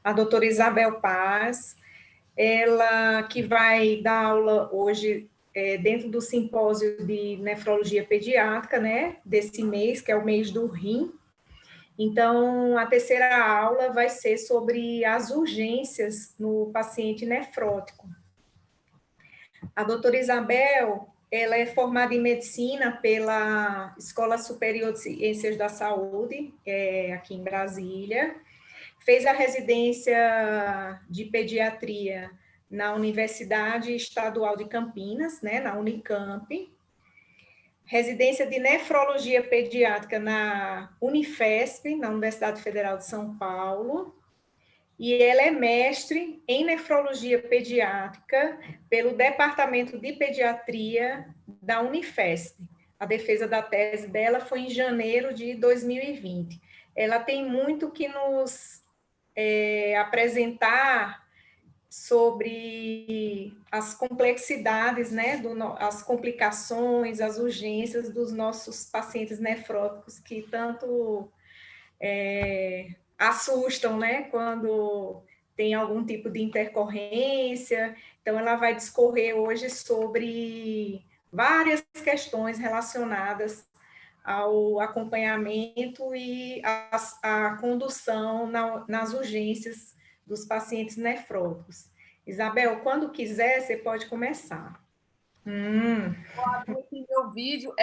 a doutora Isabel Paz, ela que vai dar aula hoje dentro do simpósio de nefrologia pediátrica, né, desse mês, que é o mês do rim. Então, a terceira aula vai ser sobre as urgências no paciente nefrótico. A doutora Isabel, ela é formada em medicina pela Escola Superior de Ciências da Saúde, aqui em Brasília. Fez a residência de pediatria na Universidade Estadual de Campinas, né, na Unicamp. Residência de nefrologia pediátrica na Unifesp, na Universidade Federal de São Paulo. E ela é mestre em nefrologia pediátrica pelo Departamento de Pediatria da Unifesp. A defesa da tese dela foi em janeiro de 2020. Ela tem muito que nos apresentar sobre as complexidades, né, as complicações, as urgências dos nossos pacientes nefróticos que tanto assustam, né, quando tem algum tipo de intercorrência. Então, ela vai discorrer hoje sobre várias questões relacionadas ao acompanhamento e a condução nas urgências dos pacientes nefróticos. Isabel, quando quiser, você pode começar. Aqui meu vídeo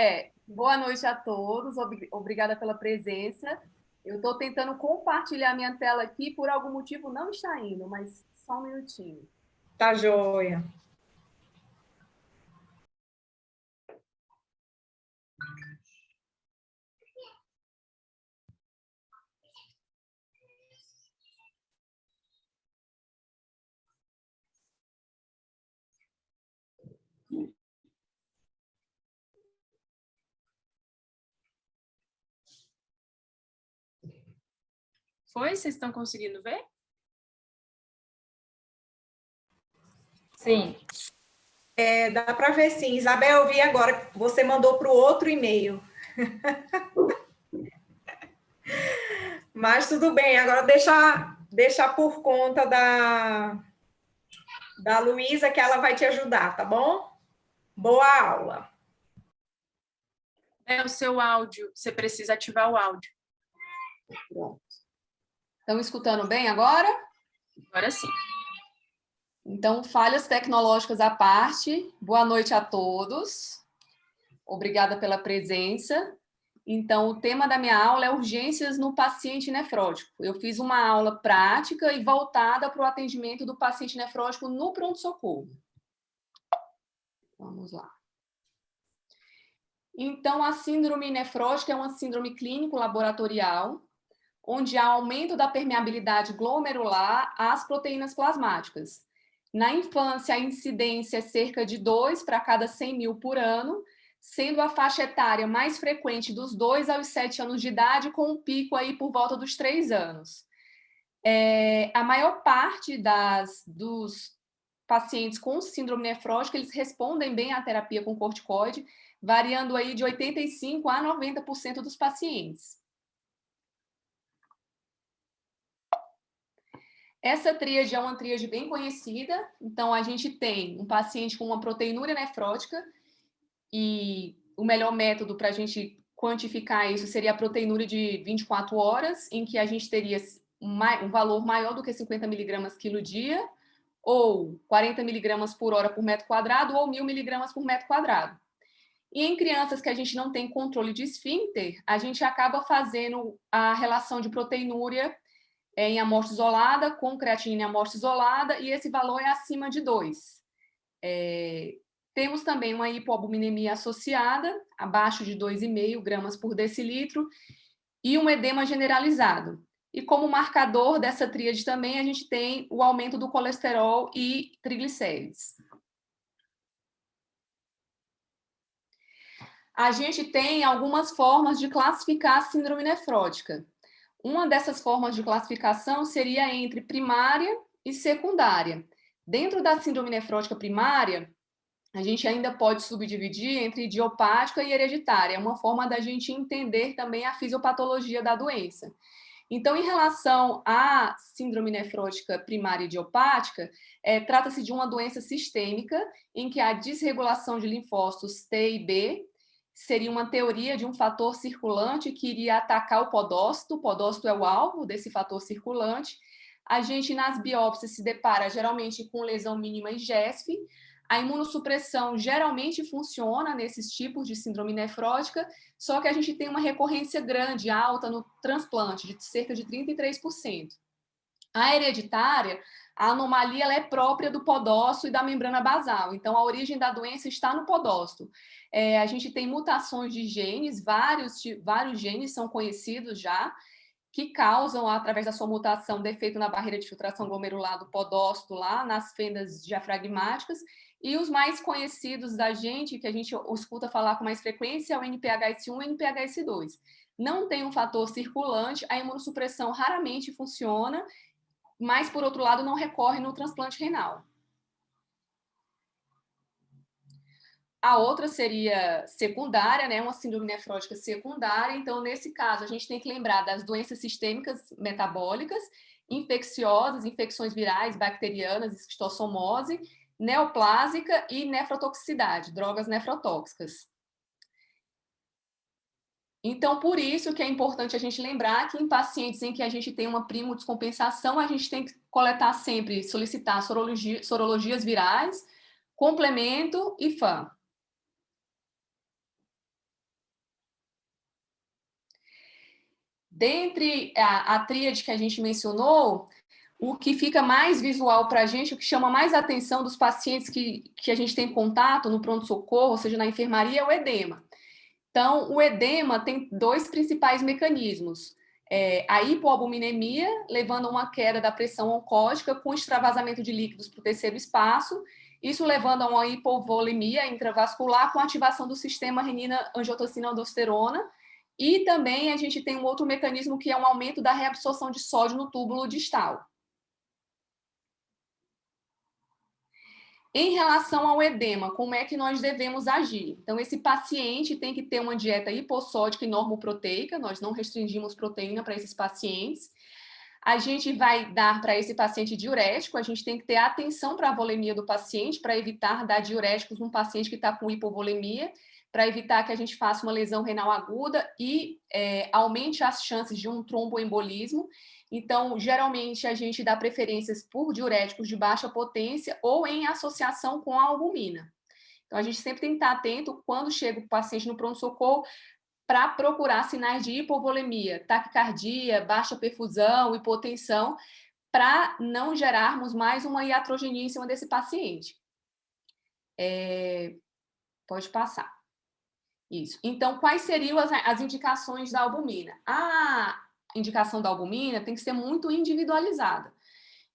boa noite a todos, obrigada pela presença. Eu estou tentando compartilhar minha tela aqui, por algum motivo não está indo, mas só um minutinho. Tá joia. Foi? Vocês estão conseguindo ver? Sim. Dá para ver sim. Isabel, eu vi agora que você mandou para o outro e-mail. Mas tudo bem, agora deixa por conta da Luísa, que ela vai te ajudar, tá bom? Boa aula. É o seu áudio, você precisa ativar o áudio. Pronto. Estão escutando bem agora? Agora sim. Então, falhas tecnológicas à parte, boa noite a todos. Obrigada pela presença. Então, o tema da minha aula é urgências no paciente nefrótico. Eu fiz uma aula prática e voltada para o atendimento do paciente nefrótico no pronto-socorro. Vamos lá. Então, a síndrome nefrótica é uma síndrome clínico-laboratorial, onde há aumento da permeabilidade glomerular às proteínas plasmáticas. Na infância, a incidência é cerca de 2 para cada 100 mil por ano, sendo a faixa etária mais frequente dos 2 aos 7 anos de idade, com um pico aí por volta dos 3 anos. A maior parte dos pacientes com síndrome nefrótica, eles respondem bem à terapia com corticoide, variando aí de 85% a 90% dos pacientes. Essa tríade é uma tríade bem conhecida, então a gente tem um paciente com uma proteinúria nefrótica, e o melhor método para a gente quantificar isso seria a proteinúria de 24 horas, em que a gente teria um valor maior do que 50 miligramas quilo dia, ou 40 miligramas por hora por metro quadrado, ou 1.000 miligramas por metro quadrado. E em crianças que a gente não tem controle de esfíncter, a gente acaba fazendo a relação de proteinúria em amostra isolada, com creatinina em amostra isolada, e esse valor é acima de 2. Temos também uma hipoalbuminemia associada, abaixo de 2,5 gramas por decilitro, e um edema generalizado. E como marcador dessa tríade também, a gente tem o aumento do colesterol e triglicérides. A gente tem algumas formas de classificar a síndrome nefrótica. Uma dessas formas de classificação seria entre primária e secundária. Dentro da síndrome nefrótica primária, a gente ainda pode subdividir entre idiopática e hereditária. É uma forma da gente entender também a fisiopatologia da doença. Então, em relação à síndrome nefrótica primária idiopática, trata-se de uma doença sistêmica em que a desregulação de linfócitos T e B seria uma teoria de um fator circulante que iria atacar o podócito é o alvo desse fator circulante. A gente, nas biópsias, se depara geralmente com lesão mínima e GESF. A imunossupressão geralmente funciona nesses tipos de síndrome nefrótica, só que a gente tem uma recorrência grande, alta no transplante, de cerca de 33%. A hereditária, a anomalia ela é própria do podócito e da membrana basal, então a origem da doença está no podócito. A gente tem mutações de genes, vários genes são conhecidos já, que causam, através da sua mutação, defeito na barreira de filtração glomerular do podócito, lá nas fendas diafragmáticas, e os mais conhecidos da gente, que a gente escuta falar com mais frequência, é o NPHS1 e o NPHS2. Não tem um fator circulante, a imunossupressão raramente funciona, mas, por outro lado, não recorre no transplante renal. A outra seria secundária, né? Uma síndrome nefrótica secundária. Então, nesse caso, a gente tem que lembrar das doenças sistêmicas metabólicas, infecciosas, infecções virais, bacterianas, esquistossomose, neoplásica e nefrotoxicidade, drogas nefrotóxicas. Então, por isso que é importante a gente lembrar que em pacientes em que a gente tem uma primodescompensação, a gente tem que coletar sempre, solicitar sorologias virais, complemento e FAM. Dentre a tríade que a gente mencionou, o que fica mais visual para a gente, o que chama mais atenção dos pacientes que a gente tem contato no pronto-socorro, ou seja, na enfermaria, é o edema. Então, o edema tem dois principais mecanismos. A hipoalbuminemia, levando a uma queda da pressão oncótica com extravasamento de líquidos para o terceiro espaço, isso levando a uma hipovolemia intravascular com ativação do sistema renina-angiotensina-aldosterona, e também a gente tem um outro mecanismo que é um aumento da reabsorção de sódio no túbulo distal. Em relação ao edema, como é que nós devemos agir? Então, esse paciente tem que ter uma dieta hipossódica e normoproteica, nós não restringimos proteína para esses pacientes. A gente vai dar para esse paciente diurético, a gente tem que ter atenção para a volemia do paciente, para evitar dar diuréticos num paciente que está com hipovolemia, para evitar que a gente faça uma lesão renal aguda e aumente as chances de um tromboembolismo. Então, geralmente, a gente dá preferências por diuréticos de baixa potência ou em associação com a albumina. Então, a gente sempre tem que estar atento quando chega o paciente no pronto-socorro para procurar sinais de hipovolemia, taquicardia, baixa perfusão, hipotensão, para não gerarmos mais uma iatrogenia em cima desse paciente. Pode passar. Isso. Então, quais seriam as indicações da albumina? A indicação da albumina tem que ser muito individualizada.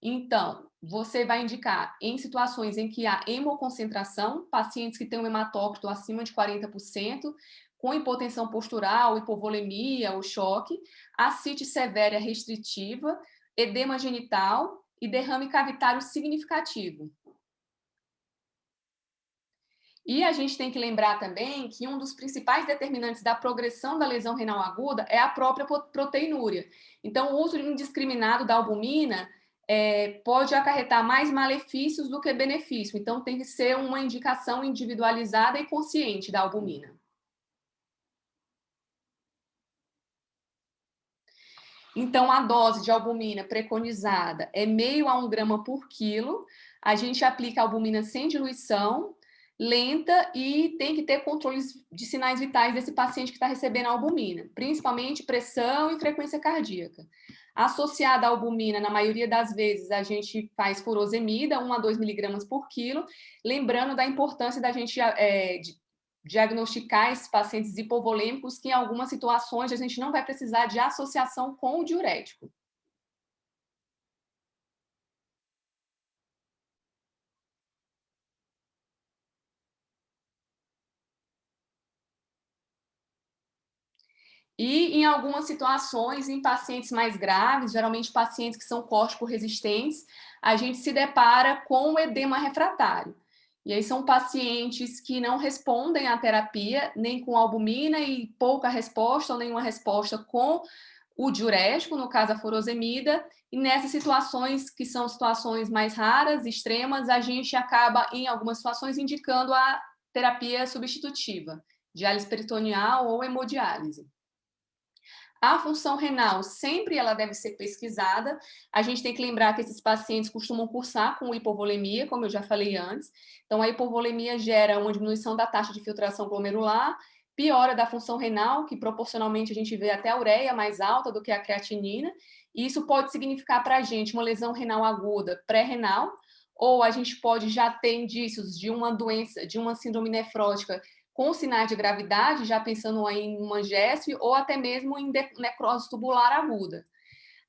Então, você vai indicar em situações em que há hemoconcentração, pacientes que têm um hematócrito acima de 40%, com hipotensão postural, hipovolemia ou choque, ascite sevérea restritiva, edema genital e derrame cavitário significativo. E a gente tem que lembrar também que um dos principais determinantes da progressão da lesão renal aguda é a própria proteinúria. Então, o uso indiscriminado da albumina pode acarretar mais malefícios do que benefício. Então, tem que ser uma indicação individualizada e consciente da albumina. Então, a dose de albumina preconizada é 0,5 a 1 grama por quilo. A gente aplica a albumina sem diluição, lenta, e tem que ter controles de sinais vitais desse paciente que está recebendo a albumina, principalmente pressão e frequência cardíaca. Associada à albumina, na maioria das vezes, a gente faz furosemida, 1 a 2 miligramas por quilo, lembrando da importância da gente diagnosticar esses pacientes hipovolêmicos, que em algumas situações a gente não vai precisar de associação com o diurético. E em algumas situações, em pacientes mais graves, geralmente pacientes que são córtico-resistentes, a gente se depara com o edema refratário. E aí são pacientes que não respondem à terapia, nem com albumina, e pouca resposta ou nenhuma resposta com o diurético, no caso a furosemida, e nessas situações que são situações mais raras, extremas, a gente acaba, em algumas situações, indicando a terapia substitutiva, diálise peritoneal ou hemodiálise. A função renal, sempre ela deve ser pesquisada. A gente tem que lembrar que esses pacientes costumam cursar com hipovolemia, como eu já falei antes. Então, a hipovolemia gera uma diminuição da taxa de filtração glomerular, piora da função renal, que proporcionalmente a gente vê até a ureia mais alta do que a creatinina. E isso pode significar para a gente uma lesão renal aguda pré-renal, ou a gente pode já ter indícios de uma doença, de uma síndrome nefrótica com sinais de gravidade, já pensando aí em uma GESF, ou até mesmo em necrose tubular aguda.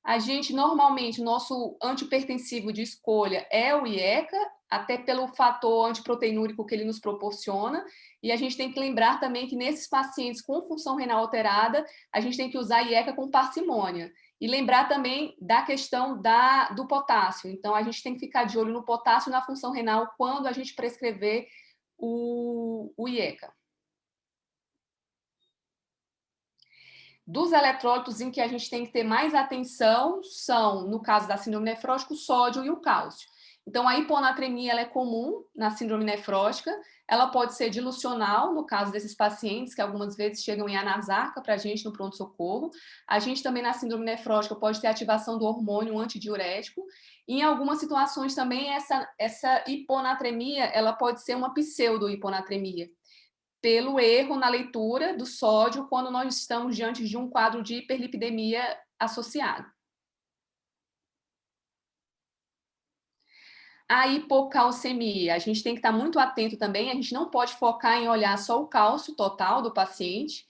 A gente, normalmente, o nosso antihipertensivo de escolha é o IECA, até pelo fator antiproteinúrico que ele nos proporciona, e a gente tem que lembrar também que nesses pacientes com função renal alterada, a gente tem que usar IECA com parcimônia. E lembrar também da questão do potássio. Então, a gente tem que ficar de olho no potássio e na função renal quando a gente prescrever o IECA. Dos eletrólitos em que a gente tem que ter mais atenção são, no caso da síndrome nefrótica, o sódio e o cálcio. Então, a hiponatremia ela é comum na síndrome nefrótica, ela pode ser dilucional, no caso desses pacientes, que algumas vezes chegam em anasarca para a gente no pronto-socorro. A gente também, na síndrome nefrótica, pode ter ativação do hormônio antidiurético. E, em algumas situações também, essa hiponatremia ela pode ser uma pseudo-hiponatremia, pelo erro na leitura do sódio quando nós estamos diante de um quadro de hiperlipidemia associado. A hipocalcemia, a gente tem que estar muito atento também, a gente não pode focar em olhar só o cálcio total do paciente,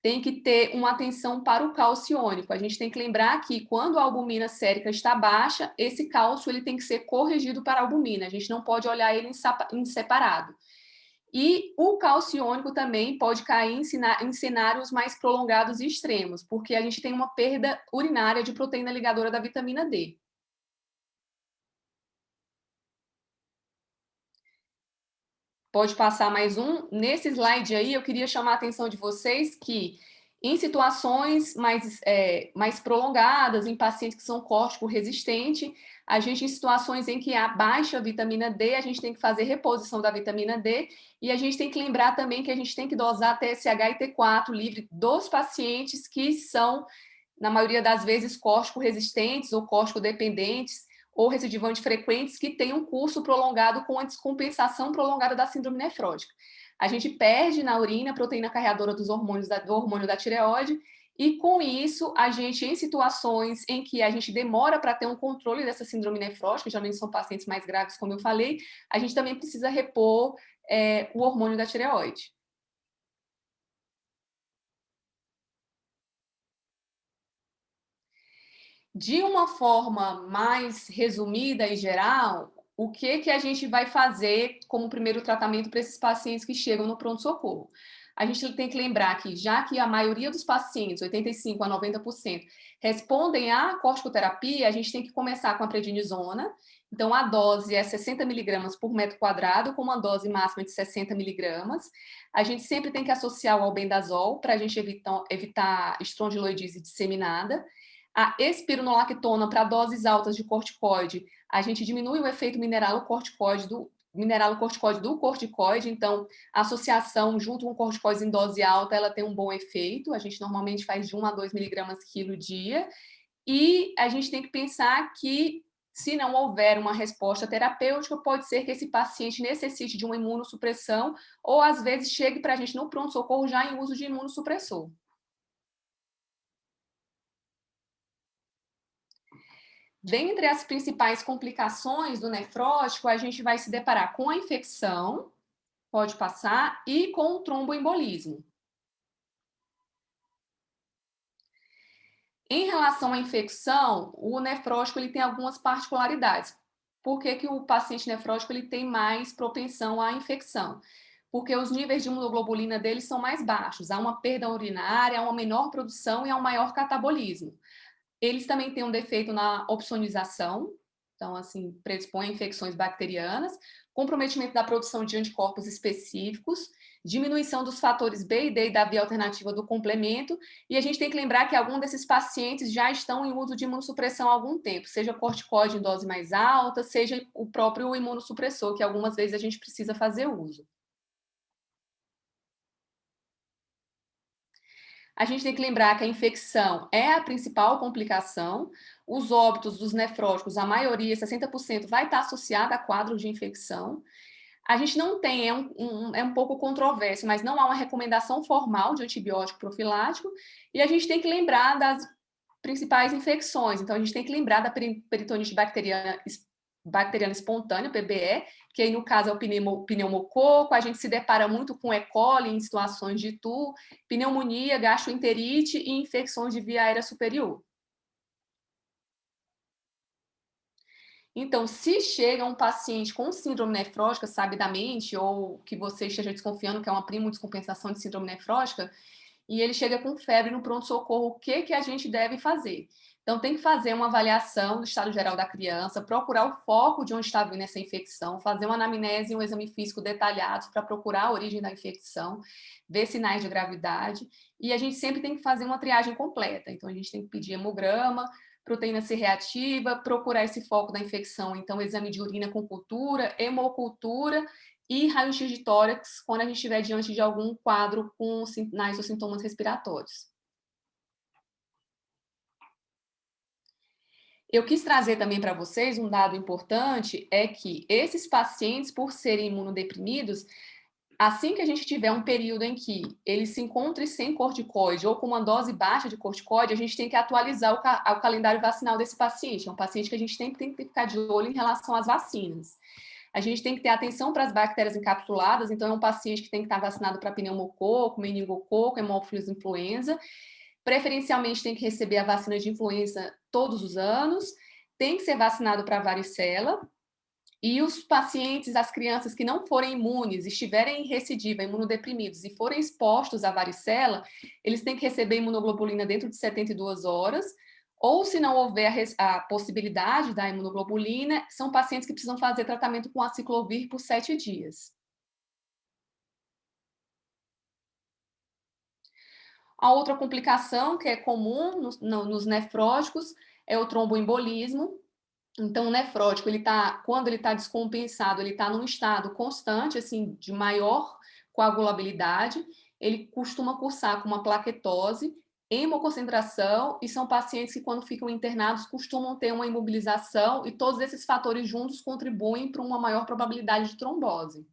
tem que ter uma atenção para o cálcio iônico. A gente tem que lembrar que quando a albumina sérica está baixa, esse cálcio ele tem que ser corrigido para a albumina, a gente não pode olhar ele em separado. E o cálcio iônico também pode cair em cenários mais prolongados e extremos, porque a gente tem uma perda urinária de proteína ligadora da vitamina D. Pode passar mais um. Nesse slide aí, eu queria chamar a atenção de vocês que em situações mais prolongadas, em pacientes que são córtico resistente, a gente, em situações em que há baixa vitamina D, a gente tem que fazer reposição da vitamina D e a gente tem que lembrar também que a gente tem que dosar TSH e T4 livre dos pacientes que são, na maioria das vezes, córtico resistentes ou córtico dependentes, ou recidivantes frequentes que têm um curso prolongado com a descompensação prolongada da síndrome nefrótica. A gente perde na urina a proteína carreadora do hormônio da tireoide, e com isso, a gente, em situações em que a gente demora para ter um controle dessa síndrome nefrótica, geralmente são pacientes mais graves, como eu falei, a gente também precisa repor o hormônio da tireoide. De uma forma mais resumida e geral, o que a gente vai fazer como primeiro tratamento para esses pacientes que chegam no pronto-socorro? A gente tem que lembrar que, já que a maioria dos pacientes, 85% a 90%, respondem à corticoterapia, a gente tem que começar com a prednisona. Então, a dose é 60 miligramas por metro quadrado, com uma dose máxima de 60 miligramas. A gente sempre tem que associar o albendazol para a gente evitar estrondiloidise disseminada. A espironolactona para doses altas de corticoide, a gente diminui o efeito mineralocorticoide do corticoide, então a associação junto com corticoides em dose alta, ela tem um bom efeito, a gente normalmente faz de 1 a 2 miligramas quilo dia, e a gente tem que pensar que se não houver uma resposta terapêutica, pode ser que esse paciente necessite de uma imunossupressão, ou às vezes chegue para a gente no pronto-socorro já em uso de imunossupressor. Dentre as principais complicações do nefrótico, a gente vai se deparar com a infecção, pode passar, e com o tromboembolismo. Em relação à infecção, o nefrótico ele tem algumas particularidades. Por que o paciente nefrótico ele tem mais propensão à infecção? Porque os níveis de imunoglobulina dele são mais baixos, há uma perda urinária, há uma menor produção e há um maior catabolismo. Eles também têm um defeito na opsonização, então, assim, predispõe a infecções bacterianas, comprometimento da produção de anticorpos específicos, diminuição dos fatores B e D e da via alternativa do complemento, e a gente tem que lembrar que alguns desses pacientes já estão em uso de imunossupressão há algum tempo, seja corticoide em dose mais alta, seja o próprio imunossupressor, que algumas vezes a gente precisa fazer uso. A gente tem que lembrar que a infecção é a principal complicação. Os óbitos dos nefróticos, a maioria, 60%, vai estar associada a quadros de infecção. A gente não tem, é um pouco controverso, mas não há uma recomendação formal de antibiótico profilático. E a gente tem que lembrar das principais infecções. Então, a gente tem que lembrar da peritonite bacteriana espontânea, PBE, que aí no caso é o pneumococo, a gente se depara muito com E. coli em situações de TU, pneumonia, gastroenterite e infecções de via aérea superior. Então, se chega um paciente com síndrome nefrótica, sabidamente, ou que você esteja desconfiando que é uma descompensação de síndrome nefrótica, e ele chega com febre no pronto-socorro, o que a gente deve fazer? Então, tem que fazer uma avaliação do estado geral da criança, procurar o foco de onde está vindo essa infecção, fazer uma anamnese e um exame físico detalhados para procurar a origem da infecção, ver sinais de gravidade, e a gente sempre tem que fazer uma triagem completa. Então, a gente tem que pedir hemograma, proteína C reativa, procurar esse foco da infecção, então, exame de urina com cultura, hemocultura, e raio-x de tórax quando a gente estiver diante de algum quadro com sinais ou sintomas respiratórios. Eu quis trazer também para vocês um dado importante, é que esses pacientes, por serem imunodeprimidos, assim que a gente tiver um período em que ele se encontre sem corticoide ou com uma dose baixa de corticoide, a gente tem que atualizar o calendário vacinal desse paciente. É um paciente que a gente tem que ficar de olho em relação às vacinas. A gente tem que ter atenção para as bactérias encapsuladas, então é um paciente que tem que estar vacinado para pneumococo, meningococo, hemófilos influenza. Preferencialmente tem que receber a vacina de influenza todos os anos, tem que ser vacinado para varicela. E os pacientes, as crianças que não forem imunes, estiverem em recidiva, imunodeprimidos e forem expostos à varicela, eles têm que receber imunoglobulina dentro de 72 horas, ou se não houver a possibilidade da imunoglobulina, são pacientes que precisam fazer tratamento com aciclovir por 7 dias. A outra complicação que é comum nos nefróticos é o tromboembolismo. Então, o nefrótico, quando ele está descompensado, ele está num estado constante, assim, de maior coagulabilidade, ele costuma cursar com uma plaquetose, hemoconcentração, e são pacientes que, quando ficam internados, costumam ter uma imobilização, e todos esses fatores juntos contribuem para uma maior probabilidade de trombose.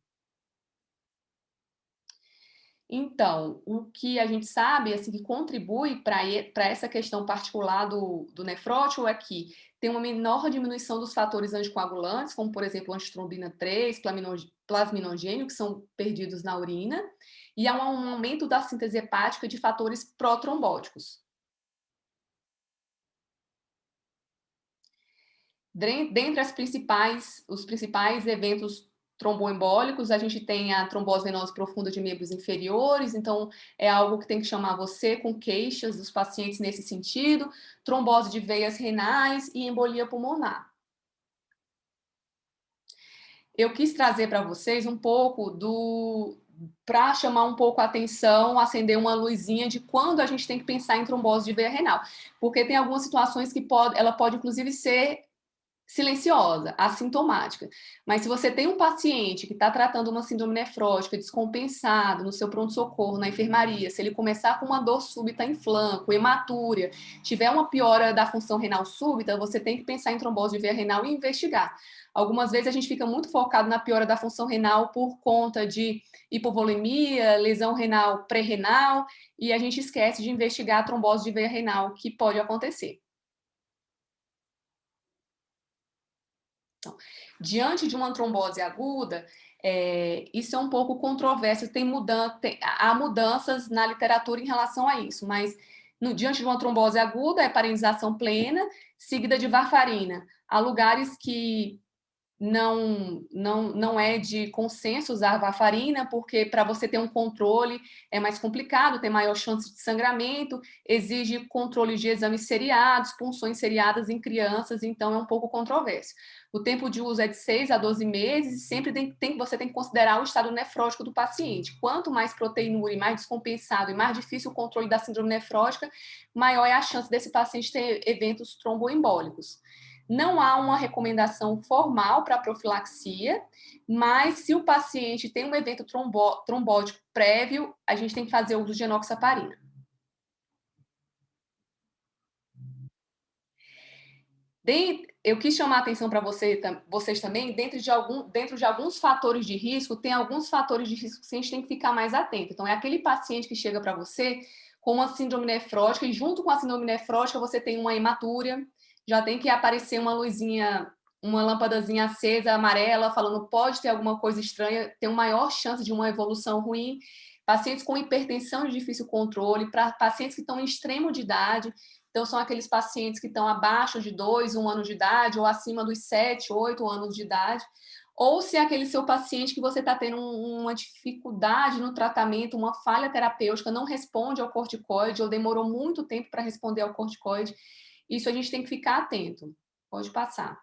Então, o que a gente sabe, assim, que contribui para essa questão particular do nefrótico é que tem uma menor diminuição dos fatores anticoagulantes, como, por exemplo, antitrombina 3, plasminogênio, que são perdidos na urina, e há um aumento da síntese hepática de fatores protrombóticos. Dentre os principais eventos tromboembólicos, a gente tem a trombose venosa profunda de membros inferiores, então é algo que tem que chamar você com queixas dos pacientes nesse sentido, trombose de veias renais e embolia pulmonar. Eu quis trazer para vocês um pouco para chamar um pouco a atenção, acender uma luzinha de quando a gente tem que pensar em trombose de veia renal, porque tem algumas situações que ela pode inclusive ser silenciosa, assintomática. Mas se você tem um paciente que está tratando uma síndrome nefrótica descompensado no seu pronto-socorro, na enfermaria, se ele começar com uma dor súbita em flanco, hematúria, tiver uma piora da função renal súbita, você tem que pensar em trombose de veia renal e investigar. Algumas vezes a gente fica muito focado na piora da função renal por conta de hipovolemia, lesão renal pré-renal, e a gente esquece de investigar a trombose de veia renal que pode acontecer. Então, diante de uma trombose aguda, isso é um pouco controverso, há mudanças na literatura em relação a isso, mas diante de uma trombose aguda, é parenização plena, seguida de varfarina. Há lugares que não é de consenso usar a varfarina, porque para você ter um controle é mais complicado, tem maior chance de sangramento, exige controle de exames seriados, punções seriadas em crianças, então é um pouco controverso. O tempo de uso é de 6 a 12 meses e sempre você tem que considerar o estado nefrótico do paciente. Quanto mais proteinúria, mais descompensado e mais difícil o controle da síndrome nefrótica, maior é a chance desse paciente ter eventos tromboembólicos. Não há uma recomendação formal para profilaxia, mas se o paciente tem um evento trombótico prévio, a gente tem que fazer uso de enoxaparina. Eu quis chamar a atenção para vocês também, dentro de alguns fatores de risco, tem alguns fatores de risco que a gente tem que ficar mais atento. Então, é aquele paciente que chega para você com uma síndrome nefrótica, e junto com a síndrome nefrótica você tem uma hematúria, já tem que aparecer uma luzinha, uma lâmpadazinha acesa, amarela, falando pode ter alguma coisa estranha, tem uma maior chance de uma evolução ruim. Pacientes com hipertensão de difícil controle, para pacientes que estão em extremo de idade, então são aqueles pacientes que estão abaixo de 2, 1 ano de idade, ou acima dos 7, 8 anos de idade, ou se é aquele seu paciente que você está tendo uma dificuldade no tratamento, uma falha terapêutica, não responde ao corticoide, ou demorou muito tempo para responder ao corticoide. Isso a gente tem que ficar atento. Pode passar.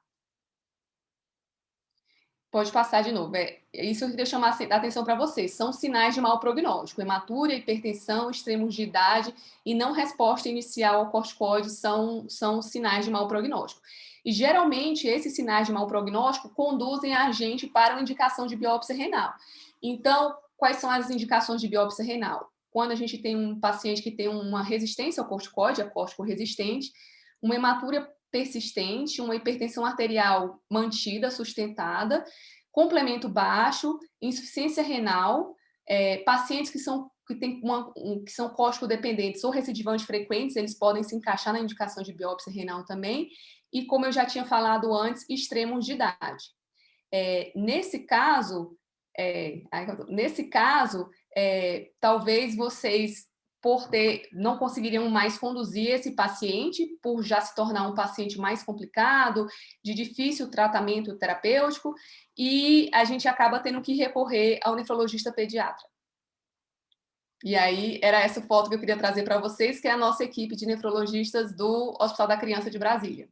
Pode passar de novo. Isso eu queria chamar a atenção para vocês. São sinais de mau prognóstico. Hematúria, hipertensão, extremos de idade e não resposta inicial ao corticoide são sinais de mau prognóstico. E, geralmente, esses sinais de mau prognóstico conduzem a gente para uma indicação de biópsia renal. Então, quais são as indicações de biópsia renal? Quando a gente tem um paciente que tem uma resistência ao corticoide, a corticoresistente, uma hematúria persistente, uma hipertensão arterial mantida, sustentada, complemento baixo, insuficiência renal, pacientes que são córtico-dependentes ou recidivantes frequentes, eles podem se encaixar na indicação de biópsia renal também, e como eu já tinha falado antes, extremos de idade. Nesse caso, talvez vocês não conseguiriam mais conduzir esse paciente por já se tornar um paciente mais complicado, de difícil tratamento terapêutico, e a gente acaba tendo que recorrer ao nefrologista pediatra. E aí, era essa foto que eu queria trazer para vocês, que é a nossa equipe de nefrologistas do Hospital da Criança de Brasília.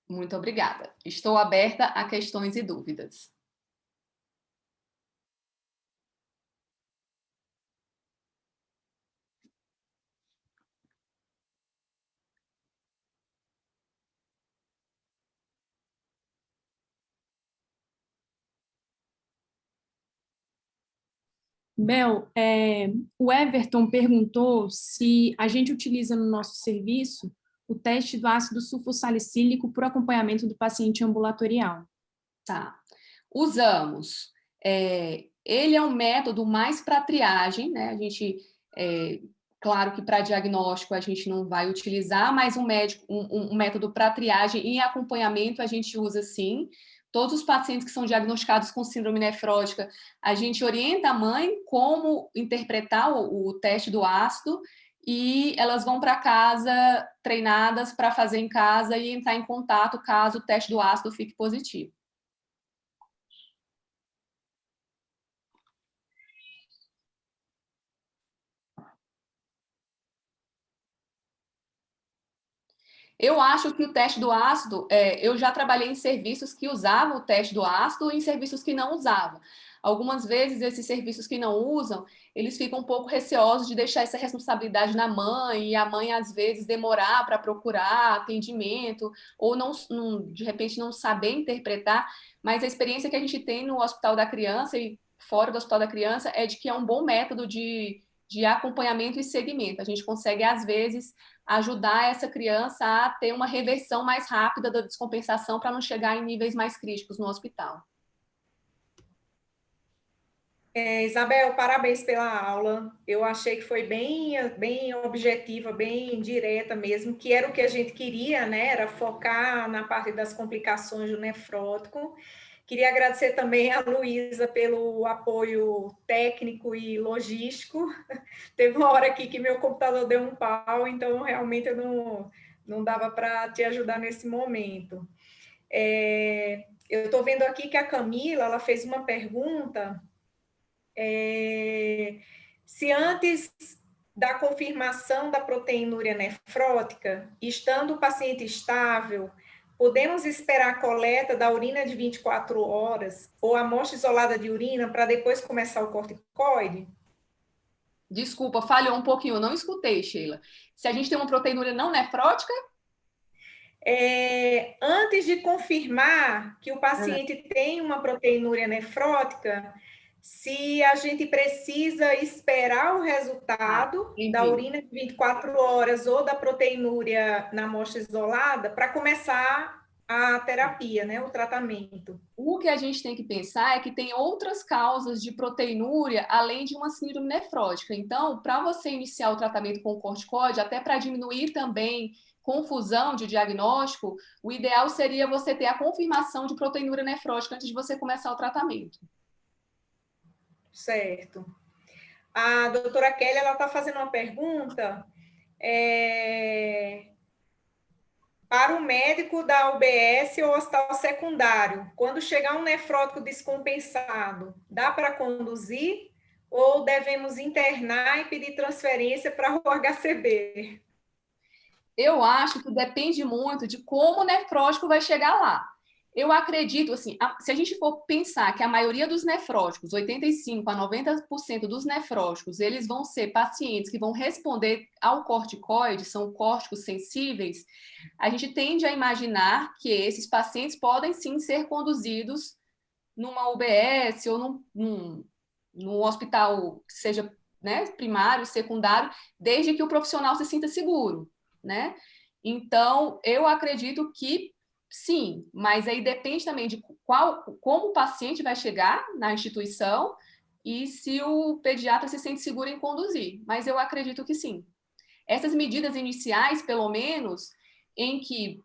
Muito obrigada. Estou aberta a questões e dúvidas. Bel, o Everton perguntou se a gente utiliza no nosso serviço o teste do ácido sulfossalicílico por acompanhamento do paciente ambulatorial. Tá. Usamos. Ele é um método mais para triagem, né? A gente, claro que para diagnóstico a gente não vai utilizar, mas um método para triagem e acompanhamento a gente usa sim. Todos os pacientes que são diagnosticados com síndrome nefrótica, a gente orienta a mãe como interpretar o teste do ácido e elas vão para casa treinadas para fazer em casa e entrar em contato caso o teste do ácido fique positivo. Eu acho que o teste do ácido, eu já trabalhei em serviços que usavam o teste do ácido e em serviços que não usavam. Algumas vezes, esses serviços que não usam, eles ficam um pouco receosos de deixar essa responsabilidade na mãe, e a mãe, às vezes, demorar para procurar atendimento, ou de repente não saber interpretar, mas a experiência que a gente tem no Hospital da Criança e fora do Hospital da Criança é de que é um bom método de acompanhamento e segmento. A gente consegue, às vezes, ajudar essa criança a ter uma reversão mais rápida da descompensação para não chegar em níveis mais críticos no hospital. Isabel, parabéns pela aula. Eu achei que foi bem objetiva, bem direta mesmo, que era o que a gente queria, né? Era focar na parte das complicações do nefrótico. Queria agradecer também a Luísa pelo apoio técnico e logístico. Teve uma hora aqui que meu computador deu um pau, então realmente eu não dava para te ajudar nesse momento. Eu estou vendo aqui que a Camila, ela fez uma pergunta, se antes da confirmação da proteinúria nefrótica, estando o paciente estável, podemos esperar a coleta da urina de 24 horas ou amostra isolada de urina para depois começar o corticoide? Desculpa, falhou um pouquinho, eu não escutei, Sheila. Se a gente tem uma proteinúria não nefrótica? Antes de confirmar que o paciente tem uma proteinúria nefrótica, se a gente precisa esperar o resultado da urina de 24 horas ou da proteinúria na amostra isolada para começar a terapia, né, o tratamento. O que a gente tem que pensar é que tem outras causas de proteinúria além de uma síndrome nefrótica. Então, para você iniciar o tratamento com o corticoide, até para diminuir também confusão de diagnóstico, o ideal seria você ter a confirmação de proteinúria nefrótica antes de você começar o tratamento. Certo. A doutora Kelly, ela está fazendo uma pergunta para o médico da UBS ou hospital secundário. Quando chegar um nefrótico descompensado, dá para conduzir ou devemos internar e pedir transferência para o HCB? Eu acho que depende muito de como o nefrótico vai chegar lá. Eu acredito, assim, se a gente for pensar que a maioria dos nefróticos, 85% a 90% dos nefróticos, eles vão ser pacientes que vão responder ao corticoide, são córticos sensíveis, a gente tende a imaginar que esses pacientes podem sim ser conduzidos numa UBS ou num hospital que seja, né, primário, secundário, desde que o profissional se sinta seguro, né? Então, eu acredito que sim, mas aí depende também de como o paciente vai chegar na instituição e se o pediatra se sente seguro em conduzir. Mas eu acredito que sim. Essas medidas iniciais, pelo menos, em que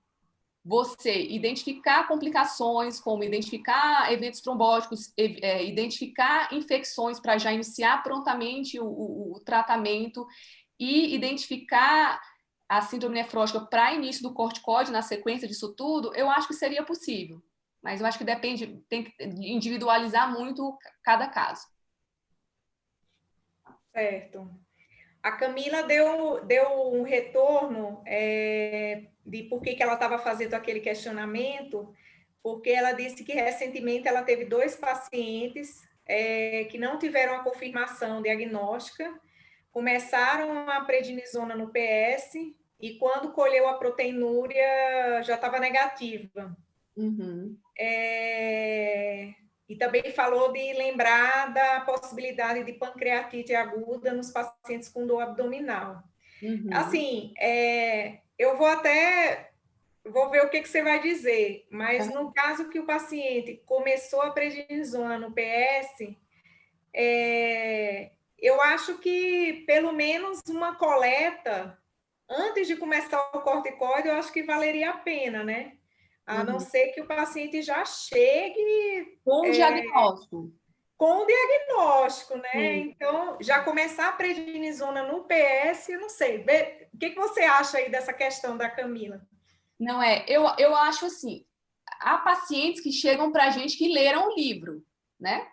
você identificar complicações, como identificar eventos trombóticos, identificar infecções para já iniciar prontamente o tratamento e identificar a síndrome nefrótica para início do corticoide, na sequência disso tudo, eu acho que seria possível. Mas eu acho que depende, tem que individualizar muito cada caso. Certo. A Camila deu um retorno de por que ela estava fazendo aquele questionamento, porque ela disse que recentemente ela teve 2 pacientes que não tiveram a confirmação diagnóstica, começaram a prednisona no PS e quando colheu a proteinúria já estava negativa. Uhum. E também falou de lembrar da possibilidade de pancreatite aguda nos pacientes com dor abdominal. Uhum. Assim, eu vou ver o que você vai dizer, mas no caso que o paciente começou a prednisona no PS, eu acho que pelo menos uma coleta antes de começar o corticoide, eu acho que valeria a pena, né? A não ser que o paciente já chegue com diagnóstico. Com o diagnóstico, né? Então, já começar a prednisona no PS, eu não sei. O que você acha aí dessa questão da Camila? Não eu acho assim, há pacientes que chegam para a gente que leram o livro, né?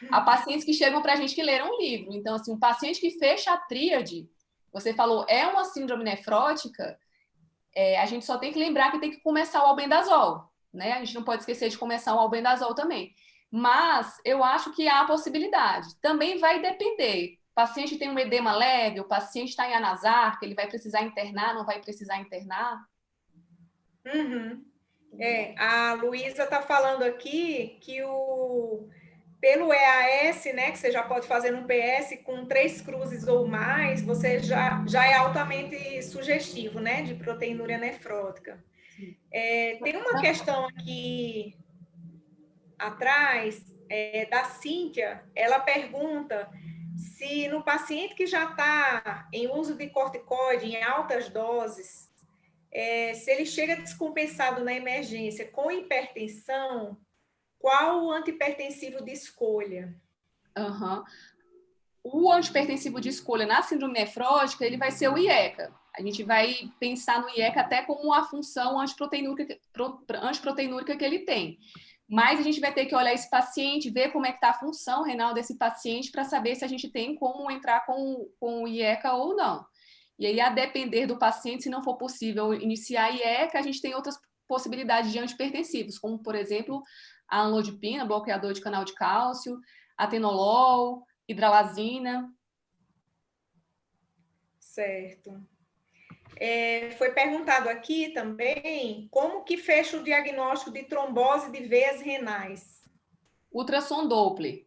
Há pacientes que chegam para a gente que leram o livro. Então, assim, um paciente que fecha a tríade, você falou, é uma síndrome nefrótica, a gente só tem que lembrar que tem que começar o albendazol, né? A gente não pode esquecer de começar o albendazol também. Mas eu acho que há possibilidade. Também vai depender. O paciente tem um edema leve, o paciente está em anasarca, ele vai precisar internar, não vai precisar internar? Uhum. A Luísa está falando aqui que pelo EAS, né, que você já pode fazer no PS com 3 cruzes ou mais, você já é altamente sugestivo, né, de proteinúria nefrótica. Tem uma questão aqui atrás, da Cíntia, ela pergunta se no paciente que já está em uso de corticoide em altas doses, se ele chega descompensado na emergência com hipertensão, qual o antihipertensivo de escolha? Uhum. O antihipertensivo de escolha na síndrome nefrótica, ele vai ser o IECA. A gente vai pensar no IECA até como a função antiproteinúrica que ele tem. Mas a gente vai ter que olhar esse paciente, ver como é que está a função renal desse paciente para saber se a gente tem como entrar com o IECA ou não. E aí, a depender do paciente, se não for possível iniciar IECA, a gente tem outras possibilidades de antipertensivos, como, por exemplo, a amlodipina, bloqueador de canal de cálcio, atenolol, hidralazina. Certo. Foi perguntado aqui também como que fecha o diagnóstico de trombose de veias renais. Ultrassom Doppler.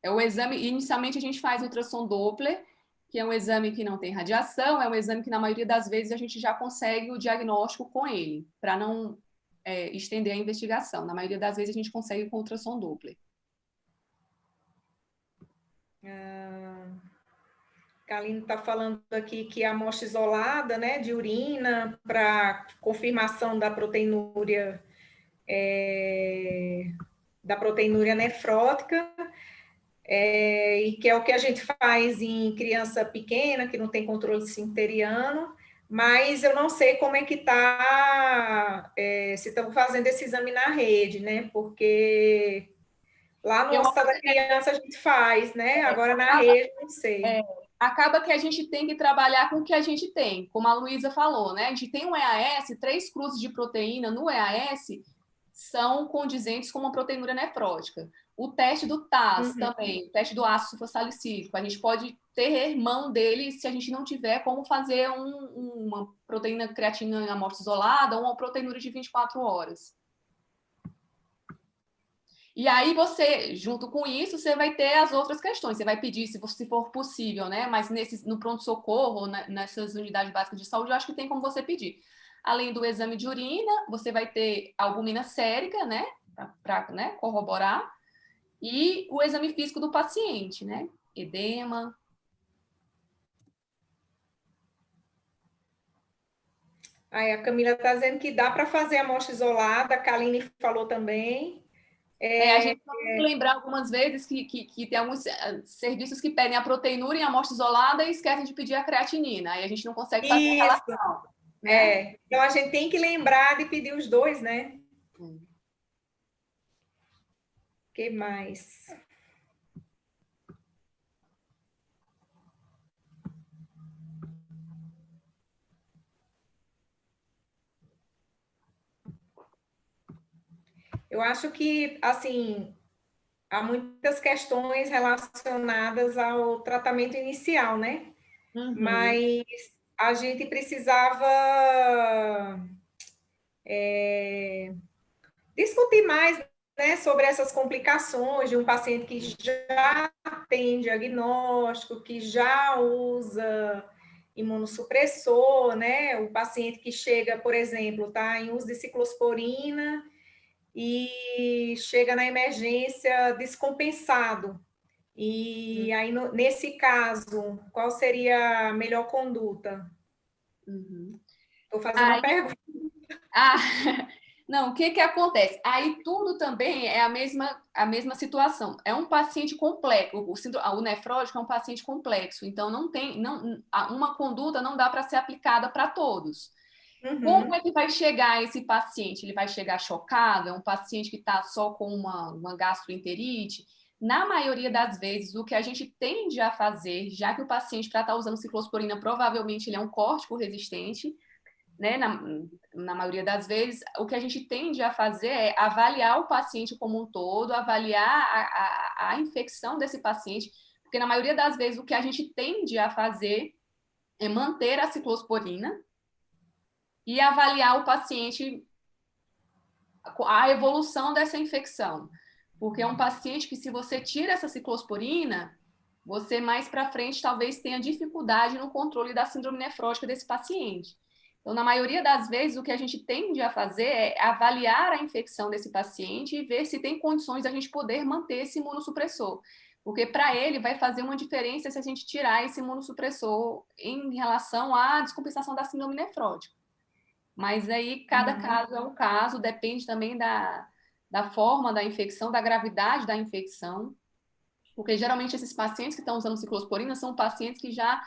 É o exame, inicialmente a gente faz ultrassom Doppler, que é um exame que não tem radiação, é um exame que na maioria das vezes a gente já consegue o diagnóstico com ele, para não estender a investigação. Na maioria das vezes a gente consegue com ultrassom Doppler. Kaline está falando aqui que a amostra isolada, né, de urina para confirmação da proteinúria nefrótica, e que é o que a gente faz em criança pequena, que não tem controle esfinteriano, mas eu não sei como é que está, se estão fazendo esse exame na rede, né, porque lá no hospital da criança a gente faz, né, agora na rede não sei. Acaba que a gente tem que trabalhar com o que a gente tem, como a Luísa falou, né? A gente tem um EAS, 3 cruzes de proteína no EAS são condizentes com uma proteinúria nefrótica. O teste do TAS também, o teste do ácido sulfossalicílico, a gente pode ter mão dele se a gente não tiver como fazer uma proteína creatina em amostra isolada ou uma proteinúria de 24 horas. E aí você, junto com isso, você vai ter as outras questões. Você vai pedir, se for possível, né? Mas no pronto-socorro, nessas unidades básicas de saúde, eu acho que tem como você pedir. Além do exame de urina, você vai ter albumina sérica, né? Para corroborar. E o exame físico do paciente, né? Edema. Aí a Camila está dizendo que dá para fazer a amostra isolada, a Kaline falou também. A gente tem que lembrar algumas vezes que tem alguns serviços que pedem a proteinúria em amostra isolada e esquecem de pedir a creatinina. Aí a gente não consegue fazer a relação. Né? Então a gente tem que lembrar de pedir os dois, né? O que mais? Eu acho que, assim, há muitas questões relacionadas ao tratamento inicial, né? Mas a gente precisava discutir mais, né, sobre essas complicações de um paciente que já tem diagnóstico, que já usa imunossupressor, né? O paciente que chega, por exemplo, está em uso de ciclosporina e chega na emergência descompensado. E aí, nesse caso, qual seria a melhor conduta? Estou fazendo uma pergunta. Não, o que acontece? Aí tudo também é a mesma situação. É um paciente complexo. O nefrótico é um paciente complexo. Então, uma conduta não dá para ser aplicada para todos. Como é que vai chegar esse paciente? Ele vai chegar chocado? É um paciente que está só com uma gastroenterite? Na maioria das vezes, o que a gente tende a fazer, já que o paciente, para estar usando ciclosporina, provavelmente ele é um córtico resistente, né? Na maioria das vezes, o que a gente tende a fazer é avaliar o paciente como um todo, avaliar a infecção desse paciente, porque na maioria das vezes o que a gente tende a fazer é manter a ciclosporina e avaliar o paciente, a evolução dessa infecção. Porque é um paciente que, se você tira essa ciclosporina, você mais para frente talvez tenha dificuldade no controle da síndrome nefrótica desse paciente. Então, na maioria das vezes, o que a gente tende a fazer é avaliar a infecção desse paciente e ver se tem condições de a gente poder manter esse imunossupressor. Porque para ele vai fazer uma diferença se a gente tirar esse imunossupressor em relação à descompensação da síndrome nefrótica. Mas aí cada caso é um caso, depende também da forma da infecção, da gravidade da infecção. Porque geralmente esses pacientes que estão usando ciclosporina são pacientes que já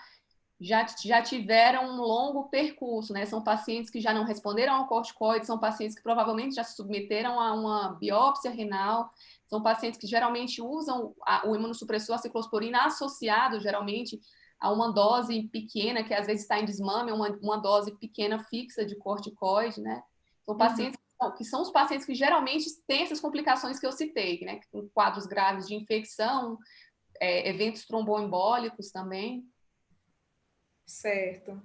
já tiveram um longo percurso, né? São pacientes que já não responderam ao corticoide, são pacientes que provavelmente já se submeteram a uma biópsia renal, são pacientes que geralmente usam o imunossupressor, a ciclosporina, associado geralmente a uma dose pequena, que às vezes está em desmame, uma dose pequena fixa de corticoide, né? São pacientes que são os pacientes que geralmente têm essas complicações que eu citei, né? Com quadros graves de infecção, eventos tromboembólicos também. Certo.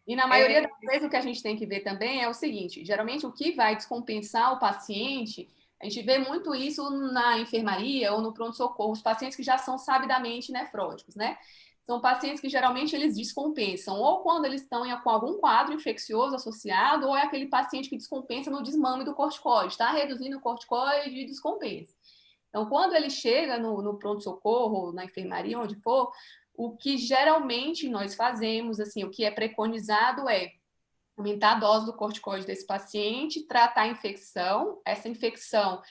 E na maioria das vezes o que a gente tem que ver também é o seguinte, geralmente o que vai descompensar o paciente, a gente vê muito isso na enfermaria ou no pronto-socorro, os pacientes que já são sabidamente nefróticos, né? São pacientes que geralmente eles descompensam, ou quando eles estão com algum quadro infeccioso associado, ou é aquele paciente que descompensa no desmame do corticoide, está reduzindo o corticoide e descompensa. Então, quando ele chega no pronto-socorro, na enfermaria, onde for, o que geralmente nós fazemos, assim, o que é preconizado é aumentar a dose do corticoide desse paciente, tratar a infecção, essa infecção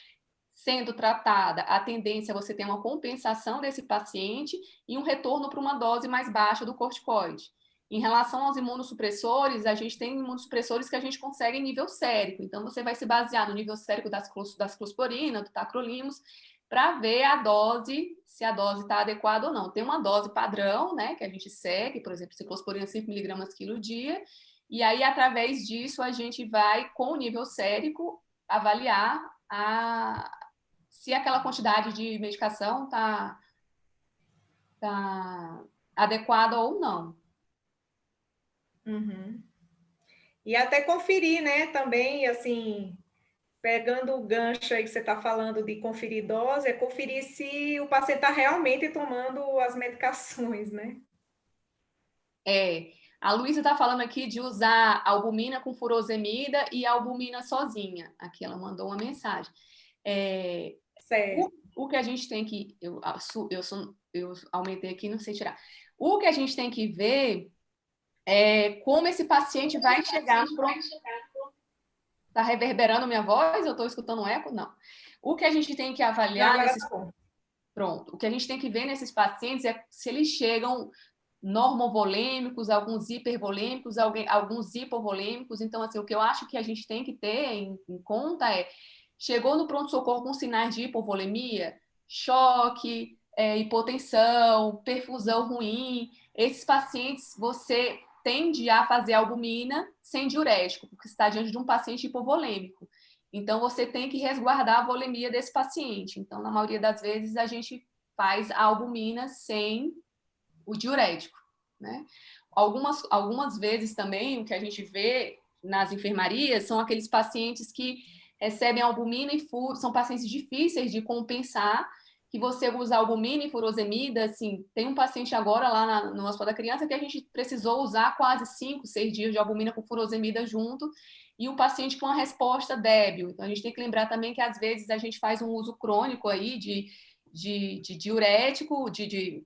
sendo tratada, a tendência é você ter uma compensação desse paciente e um retorno para uma dose mais baixa do corticoide. Em relação aos imunossupressores, a gente tem imunossupressores que a gente consegue em nível sérico, então você vai se basear no nível sérico da ciclosporina, do tacrolimus, para ver a dose, se a dose está adequada ou não. Tem uma dose padrão, né, que a gente segue, por exemplo, ciclosporina 5 mg quilo dia, e aí, através disso, a gente vai, com o nível sérico, avaliar se aquela quantidade de medicação está adequada ou não. Uhum. E até conferir, né, também, assim, pegando o gancho aí que você está falando de conferir dose, é conferir se o paciente está realmente tomando as medicações, né? A Luísa está falando aqui de usar albumina com furosemida e albumina sozinha. Aqui ela mandou uma mensagem. Certo. O que a gente tem que... Eu aumentei aqui, não sei tirar. O que a gente tem que ver é como esse paciente vai chegar... Está reverberando minha voz? Eu estou escutando um eco? Não. O que a gente tem que avaliar... Pronto. O que a gente tem que ver nesses pacientes é se eles chegam normovolêmicos, alguns hipervolêmicos, alguns hipovolêmicos. Então, assim, o que eu acho que a gente tem que ter em conta é, chegou no pronto-socorro com sinais de hipovolemia, choque, hipotensão, perfusão ruim, esses pacientes você tende a fazer albumina sem diurético, porque você está diante de um paciente hipovolêmico. Então, você tem que resguardar a volemia desse paciente. Então, na maioria das vezes, a gente faz a albumina sem o diurético, né? Algumas vezes também, o que a gente vê nas enfermarias são aqueles pacientes que recebem albumina e furo, são pacientes difíceis de compensar, que você usa albumina e furosemida, assim, tem um paciente agora lá no Hospital da Criança que a gente precisou usar quase 5, 6 dias de albumina com furosemida junto, e o paciente com uma resposta débil. Então, a gente tem que lembrar também que, às vezes, a gente faz um uso crônico aí de diurético, de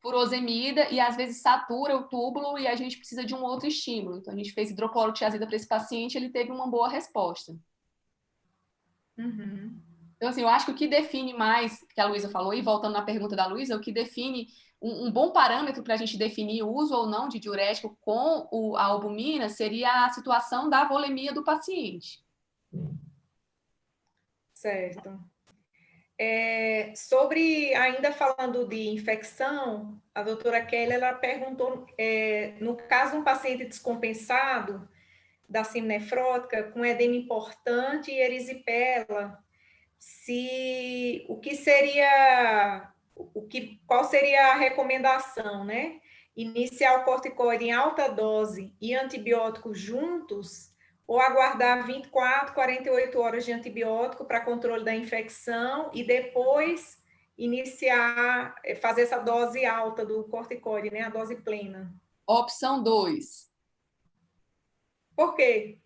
furosemida, e às vezes satura o túbulo e a gente precisa de um outro estímulo. Então, a gente fez hidroclorotiazida para esse paciente, ele teve uma boa resposta. Uhum. Então, assim, eu acho que o que define mais, que a Luísa falou, e voltando na pergunta da Luísa, o que define um bom parâmetro para a gente definir o uso ou não de diurético com a albumina seria a situação da volemia do paciente. Certo. Sobre, ainda falando de infecção, a doutora Kelly, ela perguntou, no caso de um paciente descompensado da síndrome nefrótica, com edema importante e erisipela, qual seria a recomendação, né? Iniciar o corticoide em alta dose e antibióticos juntos, ou aguardar 24, 48 horas de antibiótico para controle da infecção e depois fazer essa dose alta do corticoide, né? A dose plena. Opção 2. Por quê?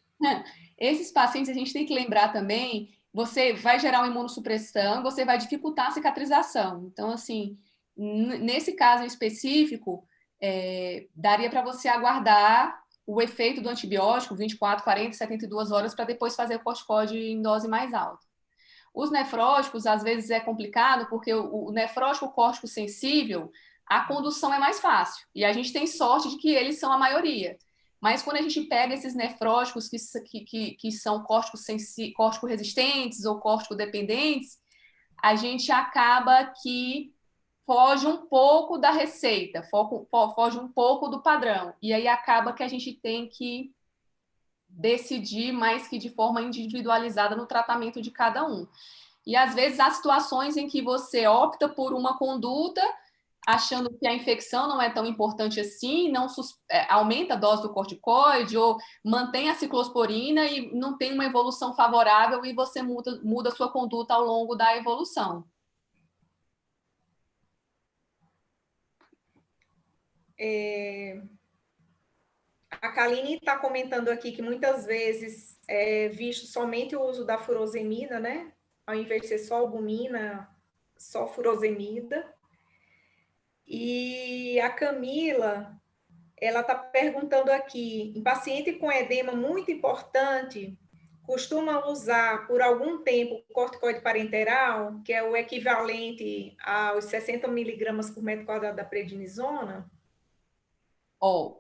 Esses pacientes, a gente tem que lembrar também, você vai gerar uma imunossupressão, você vai dificultar a cicatrização. Então, assim, nesse caso em específico, daria para você aguardar o efeito do antibiótico, 24, 40, 72 horas, para depois fazer o corticoide em dose mais alta. Os nefróticos, às vezes, é complicado, porque o nefrótico córtico sensível, a condução é mais fácil. E a gente tem sorte de que eles são a maioria. Mas quando a gente pega esses nefróticos que são córtico-resistentes ou córtico-dependentes, a gente acaba que foge um pouco da receita, foge um pouco do padrão. E aí acaba que a gente tem que decidir mais que de forma individualizada no tratamento de cada um. E às vezes há situações em que você opta por uma conduta achando que a infecção não é tão importante assim, não aumenta a dose do corticoide ou mantém a ciclosporina e não tem uma evolução favorável e você muda a sua conduta ao longo da evolução. A Kaline está comentando aqui que muitas vezes é visto somente o uso da furosemida, né? Ao invés de ser só albumina, só furosemida. E a Camila, ela está perguntando aqui, em paciente com edema muito importante, costuma usar por algum tempo corticoide parenteral, que é o equivalente aos 60 miligramas por metro quadrado da prednisona?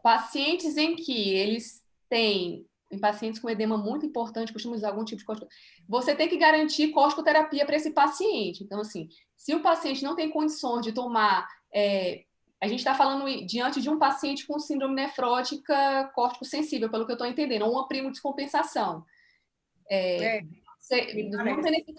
Pacientes em que eles têm, em pacientes com edema muito importante, costumam usar algum tipo de corticoide, você tem que garantir corticoterapia para esse paciente. Então, assim, se o paciente não tem condições de tomar, a gente está falando diante de um paciente com síndrome nefrótica córtico-sensível, pelo que eu estou entendendo, ou uma primo descompensação.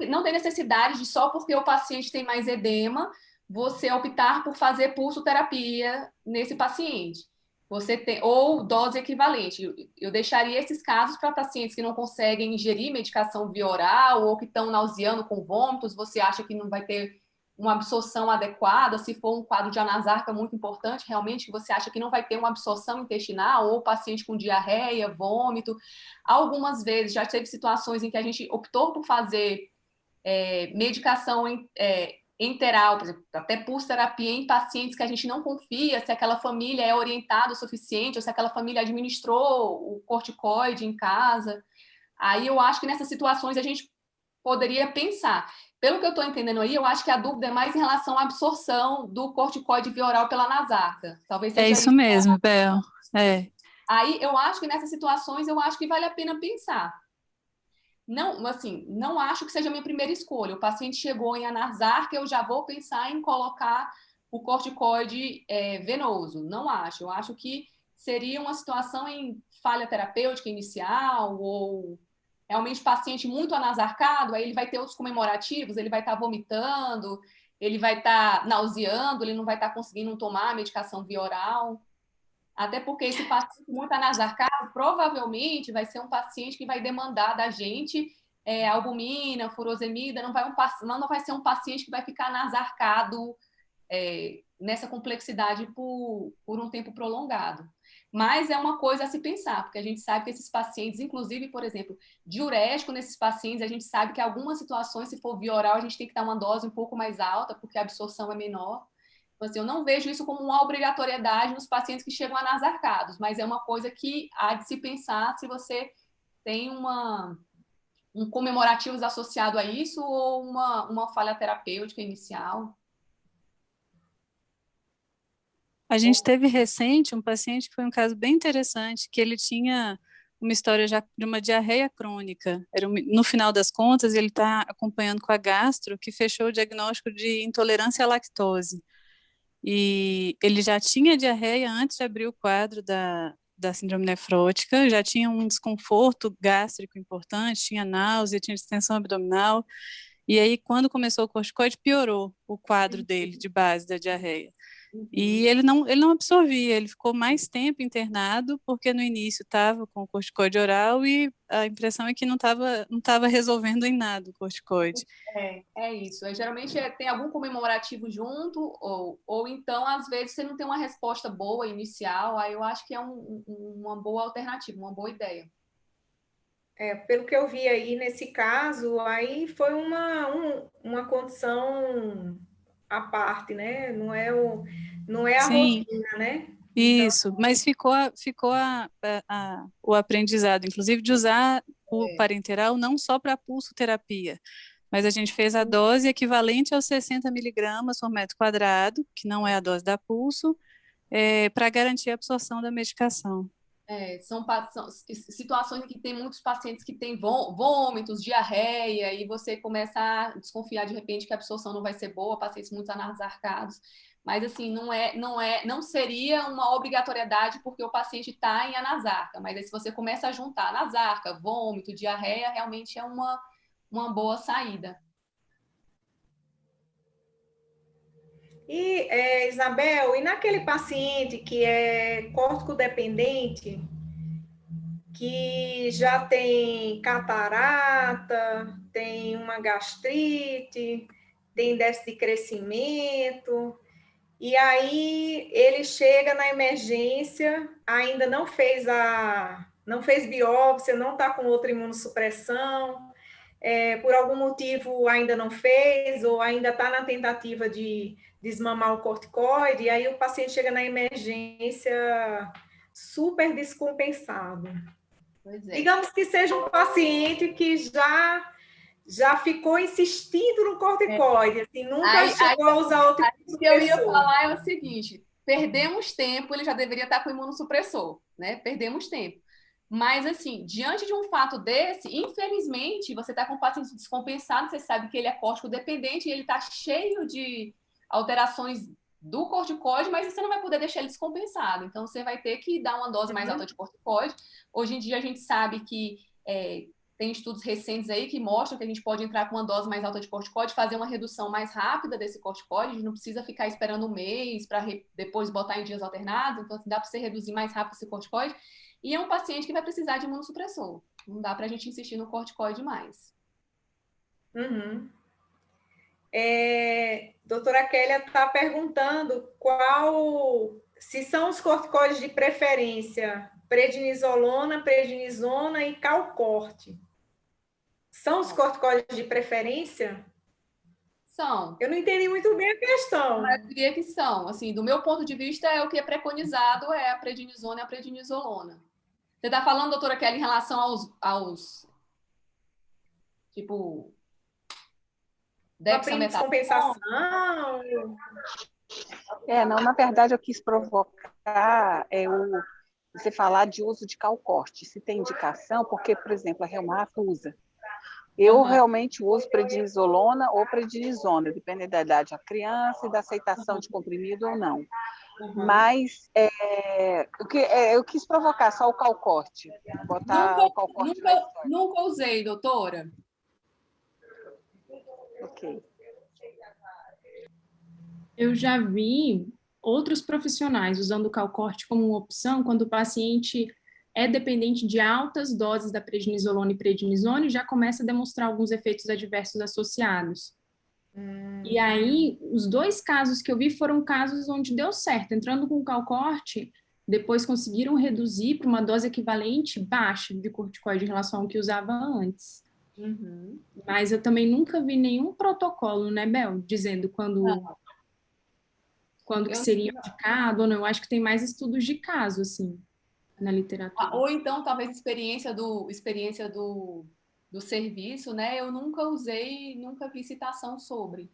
Não tem necessidade de só porque o paciente tem mais edema, você optar por fazer pulsoterapia nesse paciente. Você tem, ou dose equivalente. Eu deixaria esses casos para pacientes que não conseguem ingerir medicação via oral ou que estão nauseando com vômitos, você acha que não vai ter uma absorção adequada, se for um quadro de anasarca muito importante, realmente, que você acha que não vai ter uma absorção intestinal, ou paciente com diarreia, vômito. Algumas vezes já teve situações em que a gente optou por fazer medicação enteral, por exemplo, até pulsoterapia em pacientes que a gente não confia se aquela família é orientada o suficiente, ou se aquela família administrou o corticoide em casa. Aí eu acho que nessas situações a gente poderia pensar. Pelo que eu estou entendendo aí, eu acho que a dúvida é mais em relação à absorção do corticoide via oral pela nasarca. Talvez seja isso mesmo, Bel. Aí eu acho que nessas situações eu acho que vale a pena pensar. Não, assim, não acho que seja a minha primeira escolha. O paciente chegou em anasarca, eu já vou pensar em colocar o corticoide venoso. Não acho. Eu acho que seria uma situação em falha terapêutica inicial ou realmente paciente muito anasarcado, aí ele vai ter os comemorativos, ele vai estar vomitando, ele vai estar nauseando, ele não vai estar conseguindo tomar a medicação via oral. Até porque esse paciente muito anasarcado provavelmente vai ser um paciente que vai demandar da gente albumina, furosemida, não vai ser um paciente que vai ficar anasarcado nessa complexidade por um tempo prolongado. Mas é uma coisa a se pensar, porque a gente sabe que esses pacientes, inclusive, por exemplo, diurético nesses pacientes, a gente sabe que em algumas situações, se for via oral, a gente tem que dar uma dose um pouco mais alta, porque a absorção é menor. Então, assim, eu não vejo isso como uma obrigatoriedade nos pacientes que chegam anasarcados, mas é uma coisa que há de se pensar se você tem um comemorativo associado a isso ou uma falha terapêutica inicial. A gente teve recente um paciente que foi um caso bem interessante, que ele tinha uma história já de uma diarreia crônica. No final das contas, ele está acompanhando com a gastro, que fechou o diagnóstico de intolerância à lactose. E ele já tinha diarreia antes de abrir o quadro da síndrome nefrótica, já tinha um desconforto gástrico importante, tinha náusea, tinha distensão abdominal. E aí, quando começou o corticoide, piorou o quadro dele de base da diarreia. E ele não absorvia, ele ficou mais tempo internado, porque no início estava com o corticoide oral e a impressão é que não estava resolvendo em nada o corticoide. É isso. Geralmente tem algum comemorativo junto, ou então, às vezes, você não tem uma resposta boa inicial, aí eu acho que é uma boa alternativa, uma boa ideia. Pelo que eu vi aí nesse caso, aí foi uma condição à parte, né? Não é a Sim, rotina, né? Isso, então, mas ficou o aprendizado, inclusive, de usar o parenteral não só para pulsoterapia, Mas a gente fez a dose equivalente aos 60 miligramas por metro quadrado, que não é a dose da pulso, para garantir a absorção da medicação. São situações em que tem muitos pacientes que têm vômitos, diarreia, e você começa a desconfiar de repente que a absorção não vai ser boa, pacientes muito anasarcados. Mas assim, não seria uma obrigatoriedade porque o paciente está em anasarca. Mas aí, se você começa a juntar anasarca, vômito, diarreia, realmente é uma boa saída. E, Isabel, e naquele paciente que é córtico-dependente, que já tem catarata, tem uma gastrite, tem déficit de crescimento, e aí ele chega na emergência, ainda não fez biópsia, não está com outra imunossupressão, por algum motivo ainda não fez, ou ainda está na tentativa de desmamar o corticoide, e aí o paciente chega na emergência super descompensado. Digamos que seja um paciente que já ficou insistindo no corticoide, assim, nunca chegou a usar outro imunossupressor. O que eu ia falar é o seguinte, perdemos tempo, ele já deveria estar com imunossupressor, né? Perdemos tempo. Mas, assim, diante de um fato desse, infelizmente, você está com um paciente descompensado, você sabe que ele é córtico-dependente e ele está cheio de alterações do corticoide, mas você não vai poder deixar ele descompensado. Então, você vai ter que dar uma dose mais alta de corticoide. Hoje em dia, a gente sabe que tem estudos recentes aí que mostram que a gente pode entrar com uma dose mais alta de corticoide, fazer uma redução mais rápida desse corticoide, a gente não precisa ficar esperando um mês para depois botar em dias alternados, então assim, dá para você reduzir mais rápido esse corticoide. E é um paciente que vai precisar de imunossupressor. Não dá para a gente insistir no corticoide mais. Uhum. Doutora Kélia está perguntando se são os corticoides de preferência prednisolona, prednisona e calcorte. São os corticoides de preferência? São. Eu não entendi muito bem a questão. Eu diria que são. Assim, do meu ponto de vista, é o que é preconizado é a prednisona e a prednisolona. Você está falando, doutora Kelly, em relação aos tipo, descompensação? Não, na verdade, eu quis provocar você falar de uso de calcorte. Se tem indicação, porque, por exemplo, a reumato usa. Eu realmente uso prednisolona ou prednisona, dependendo da idade da criança e da aceitação de comprimido ou não. Mas eu quis provocar só o calcorte. Botar o calcorte na história. Nunca usei, doutora. Ok. Eu já vi outros profissionais usando o calcorte como uma opção quando o paciente é dependente de altas doses da prednisolona e prednisona e já começa a demonstrar alguns efeitos adversos associados. E aí, os 2 casos que eu vi foram casos onde deu certo. Entrando com o calcorte, depois conseguiram reduzir para uma dose equivalente baixa de corticoide em relação ao que usava antes. Mas eu também nunca vi nenhum protocolo, né, Bel? Dizendo quando que seria indicado ou não. Eu acho que tem mais estudos de caso, assim, na literatura. Ou então, talvez, experiência do serviço, né? Eu nunca usei, nunca vi citação sobre.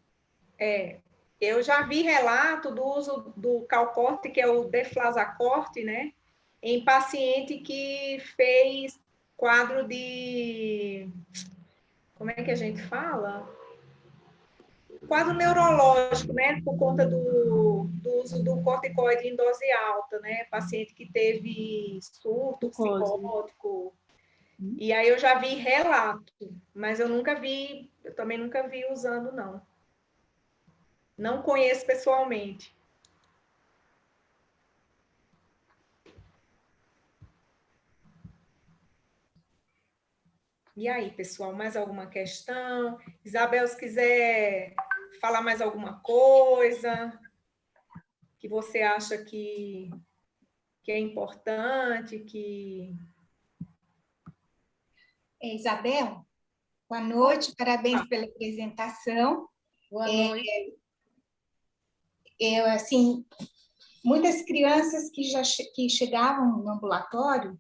Eu já vi relato do uso do calcorte, que é o deflazacorte, né? Em paciente que fez quadro de... Como é que a gente fala? Quadro neurológico, né? Por conta do uso do corticoide em dose alta, né? Paciente que teve surto psicótico. E aí eu já vi relato, mas eu também nunca vi usando, não. Não conheço pessoalmente. E aí, pessoal, mais alguma questão? Isabel, se quiser falar mais alguma coisa que você acha que é importante, Isabel, boa noite, parabéns pela apresentação. Boa noite. Assim, muitas crianças que chegavam no ambulatório,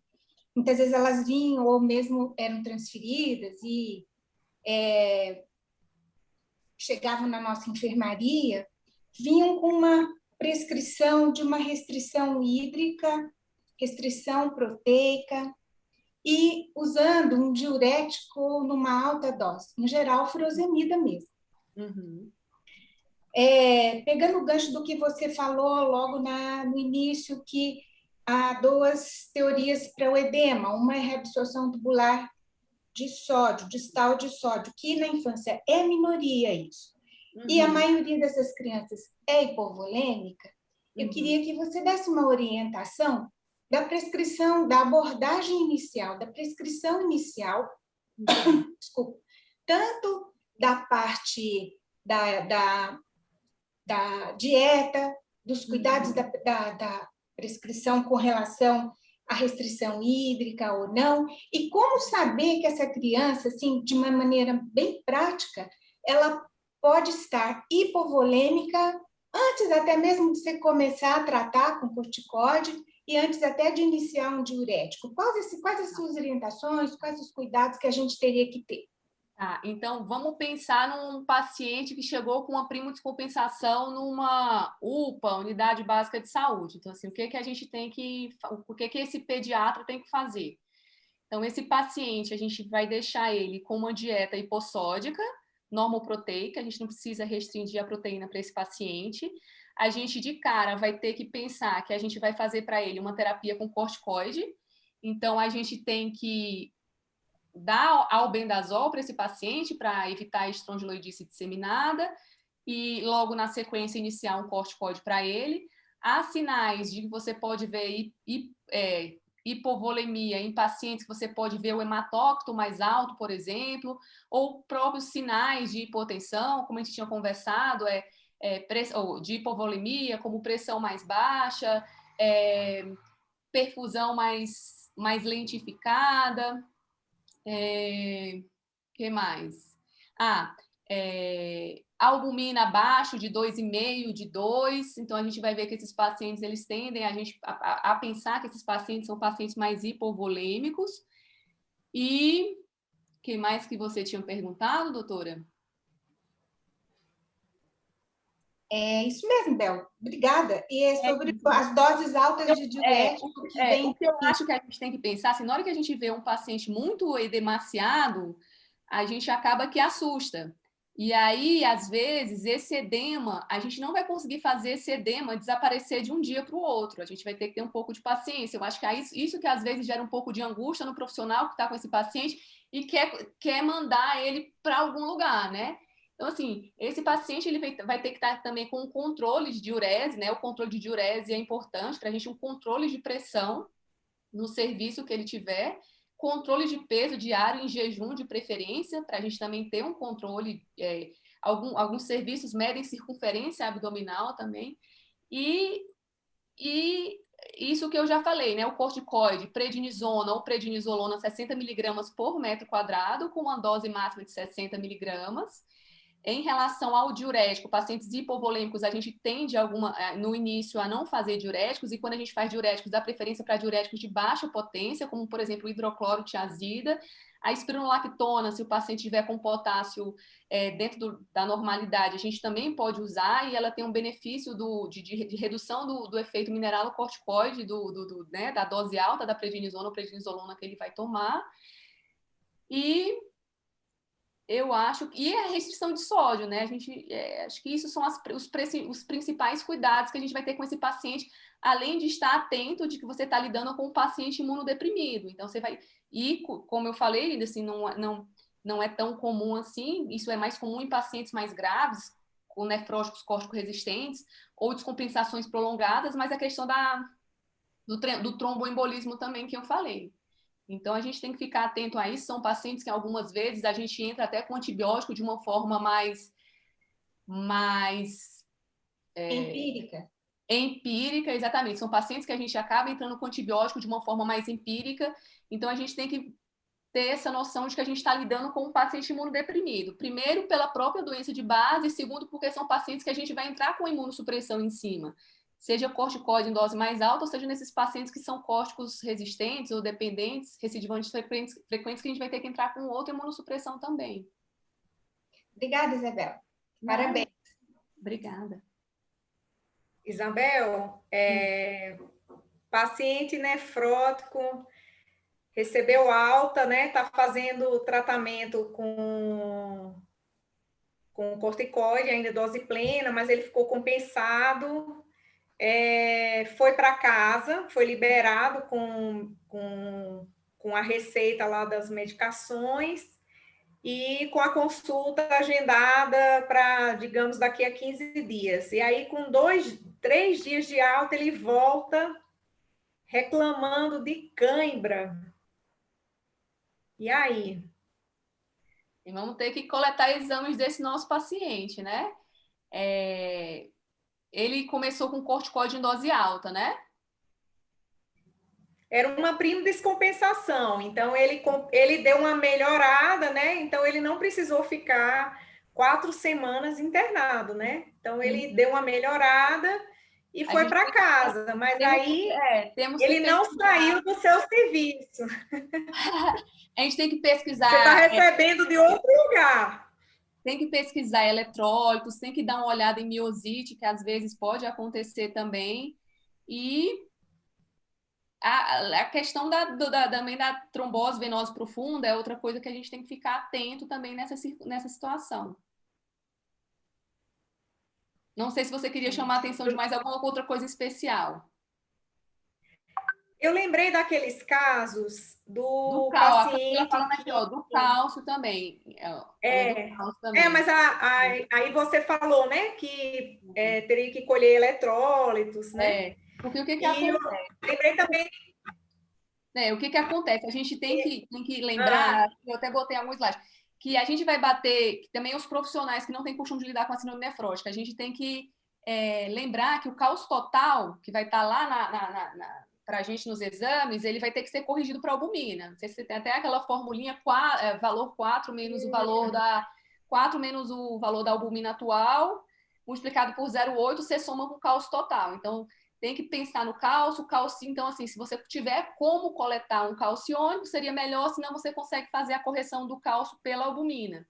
muitas vezes elas vinham ou mesmo eram transferidas e chegavam na nossa enfermaria vinham com uma prescrição de uma restrição hídrica, restrição proteica, e usando um diurético numa alta dose, em geral, furosemida mesmo. Uhum. Pegando o gancho do que você falou logo no início, que há duas teorias para o edema, uma é a reabsorção tubular de sódio, distal de sódio, que na infância é minoria isso. E a maioria dessas crianças é hipovolêmica. Eu queria que você desse uma orientação da prescrição, da abordagem inicial, da prescrição inicial, desculpa, tanto da parte da dieta, dos cuidados da prescrição com relação à restrição hídrica ou não, e como saber que essa criança, assim, de uma maneira bem prática, ela pode estar hipovolêmica antes até mesmo de você começar a tratar com corticóide e antes até de iniciar um diurético. Quais as suas orientações, quais os cuidados que a gente teria que ter? Tá, então vamos pensar num paciente que chegou com uma primo-descompensação numa UPA, Unidade Básica de Saúde. Então, assim, o que a gente tem que, o que esse pediatra tem que fazer? Então, esse paciente, a gente vai deixar ele com uma dieta hipossódica, normoproteica, a gente não precisa restringir a proteína para esse paciente. A gente, de cara, vai ter que pensar que a gente vai fazer para ele uma terapia com corticoide. Então, a gente tem que dar albendazol para esse paciente para evitar a estrongiloidice disseminada e logo na sequência iniciar um corticoide para ele. Há sinais de que você pode ver hipovolemia em pacientes que você pode ver o hematócrito mais alto, por exemplo, ou próprios sinais de hipotensão, como a gente tinha conversado, de hipovolemia, como pressão mais baixa, perfusão mais lentificada. Que mais? Albumina abaixo de 2,5, de 2. Então, a gente vai ver que esses pacientes, eles tendem a pensar que esses pacientes são pacientes mais hipovolêmicos. E o que mais que você tinha perguntado, doutora? É isso mesmo, Bel. Obrigada. E é sobre as doses altas de diurético que vem... O que eu acho que a gente tem que pensar, assim, na hora que a gente vê um paciente muito edemaciado, a gente acaba que assusta. E aí, às vezes, esse edema, a gente não vai conseguir fazer esse edema desaparecer de um dia para o outro. A gente vai ter que ter um pouco de paciência. Eu acho que é isso que às vezes gera um pouco de angústia no profissional que está com esse paciente e quer mandar ele para algum lugar, né? Então, assim, esse paciente ele vai ter que estar também com um controle de diurese, né? O controle de diurese é importante para a gente, um controle de pressão no serviço que ele tiver, controle de peso diário em jejum de preferência, para a gente também ter um controle. Alguns serviços medem circunferência abdominal também. E isso que eu já falei, né? O corticoide, prednisona ou prednisolona, 60 miligramas por metro quadrado, com uma dose máxima de 60 miligramas. Em relação ao diurético, pacientes hipovolêmicos, a gente tende no início a não fazer diuréticos, e quando a gente faz diuréticos, dá preferência para diuréticos de baixa potência, como, por exemplo, o hidroclorotiazida. A espironolactona, se o paciente tiver com potássio dentro da normalidade, a gente também pode usar, e ela tem um benefício de redução do efeito mineralocorticoide, né, da dose alta da prednisona ou prednisolona que ele vai tomar. E eu acho que a restrição de sódio, né? Acho que isso são os principais cuidados que a gente vai ter com esse paciente, além de estar atento de que você está lidando com um paciente imunodeprimido. Então, você vai... E, como eu falei, assim, não é tão comum assim, isso é mais comum em pacientes mais graves, com nefróticos córtico-resistentes, ou descompensações prolongadas, mas a questão do tromboembolismo também que eu falei. Então, a gente tem que ficar atento a isso. São pacientes que, algumas vezes, a gente entra até com antibiótico de uma forma mais empírica, exatamente. São pacientes que a gente acaba entrando com antibiótico de uma forma mais empírica. Então, a gente tem que ter essa noção de que a gente está lidando com um paciente imunodeprimido. Primeiro, pela própria doença de base. Segundo, porque são pacientes que a gente vai entrar com imunossupressão em cima. Seja corticoide em dose mais alta, ou seja nesses pacientes que são córticos resistentes ou dependentes, recidivantes frequentes, que a gente vai ter que entrar com outra imunossupressão também. Obrigada, Isabel. Parabéns. Obrigada. Isabel, paciente nefrótico recebeu alta, né? Está fazendo tratamento com corticoide, ainda dose plena, mas ele ficou compensado, foi para casa, foi liberado com a receita lá das medicações e com a consulta agendada para, digamos, daqui a 15 dias. E aí, com 3 dias de alta, ele volta reclamando de cãibra. E aí? E vamos ter que coletar exames desse nosso paciente, né? Ele começou com corticoide em dose alta, né? Era uma prima descompensação, então ele deu uma melhorada, né? Então ele não precisou ficar 4 semanas internado, né? Então ele deu uma melhorada e foi para casa, mas aí ele não saiu do seu serviço. A gente tem que pesquisar. Você está recebendo de outro lugar. Tem que pesquisar eletrólitos, tem que dar uma olhada em miosite, que às vezes pode acontecer também. E a questão também da trombose venosa profunda é outra coisa que a gente tem que ficar atento também nessa situação. Não sei se você queria chamar a atenção de mais alguma outra coisa especial. Eu lembrei daqueles casos do cálcio, paciente... Aqui, ó, do cálcio também. Do cálcio também. Mas aí você falou, né, que teria que colher eletrólitos, né? Porque o que acontece? Eu lembrei também... O que acontece? A gente tem que lembrar, eu até botei alguns slides, que a gente vai bater, também os profissionais que não têm costume de lidar com a síndrome nefrótica, a gente tem que lembrar que o cálcio total, que vai estar lá para a gente nos exames, ele vai ter que ser corrigido para albumina. Não sei se você tem até aquela formulinha, valor 4 menos o valor da 4 menos o valor da albumina atual, multiplicado por 0,8, você soma com o cálcio total. Então, tem que pensar no cálcio, então, assim, se você tiver como coletar um calciônico, seria melhor, senão você consegue fazer a correção do cálcio pela albumina.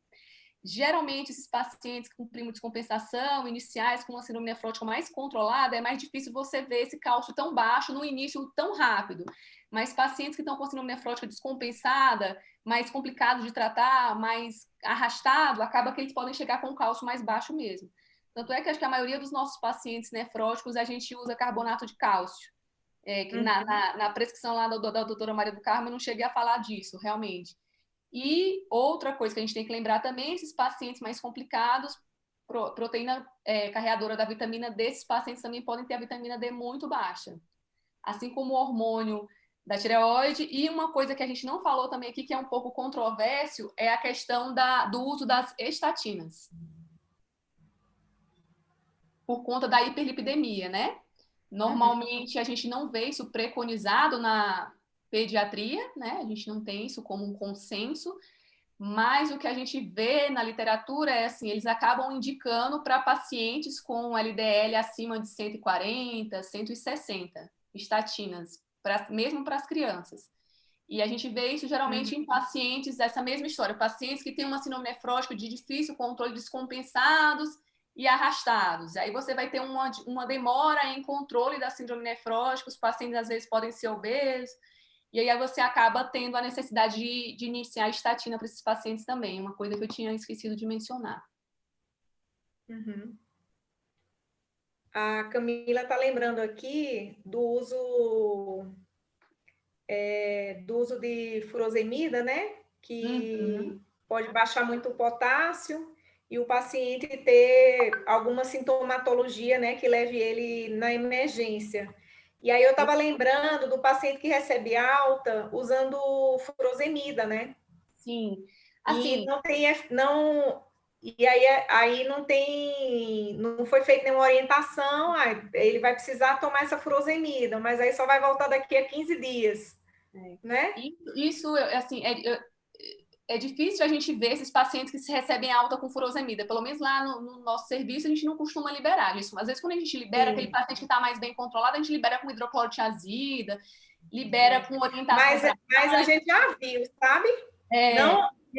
Geralmente, esses pacientes com primo descompensação, iniciais com uma síndrome nefrótica mais controlada, é mais difícil você ver esse cálcio tão baixo no início tão rápido. Mas pacientes que estão com síndrome nefrótica descompensada, mais complicado de tratar, mais arrastado, acaba que eles podem chegar com um cálcio mais baixo mesmo. Tanto é que acho que a maioria dos nossos pacientes nefróticos, a gente usa carbonato de cálcio. Que na prescrição lá da doutora Maria do Carmo, eu não cheguei a falar disso, realmente. E outra coisa que a gente tem que lembrar também, esses pacientes mais complicados, proteína carreadora da vitamina D, esses pacientes também podem ter a vitamina D muito baixa. Assim como o hormônio da tireoide. E uma coisa que a gente não falou também aqui, que é um pouco controvérsio, é a questão do uso das estatinas. Por conta da hiperlipidemia, né? Normalmente a gente não vê isso preconizado na pediatria, né? A gente não tem isso como um consenso, mas o que a gente vê na literatura é assim, eles acabam indicando para pacientes com LDL acima de 140, 160 estatinas, mesmo para as crianças. E a gente vê isso geralmente em pacientes, essa mesma história, pacientes que têm uma síndrome nefrótica de difícil controle, descompensados e arrastados. Aí você vai ter uma demora em controle da síndrome nefrótica, os pacientes às vezes podem ser obesos, e aí você acaba tendo a necessidade de iniciar a estatina para esses pacientes também, uma coisa que eu tinha esquecido de mencionar. A Camila está lembrando aqui do uso de furosemida, né? Que pode baixar muito o potássio e o paciente ter alguma sintomatologia, né, que leve ele na emergência. E aí eu estava lembrando do paciente que recebe alta usando furosemida, né? Sim. Assim, e aí não foi feita nenhuma orientação, ele vai precisar tomar essa furosemida, mas aí só vai voltar daqui a 15 dias, né? Isso, assim, é difícil a gente ver esses pacientes que se recebem alta com furosemida. Pelo menos lá no nosso serviço, a gente não costuma liberar isso. Às vezes, quando a gente libera aquele paciente que está mais bem controlado, a gente libera com hidroclorotiazida, libera com orientação. Mas a gente já viu, sabe?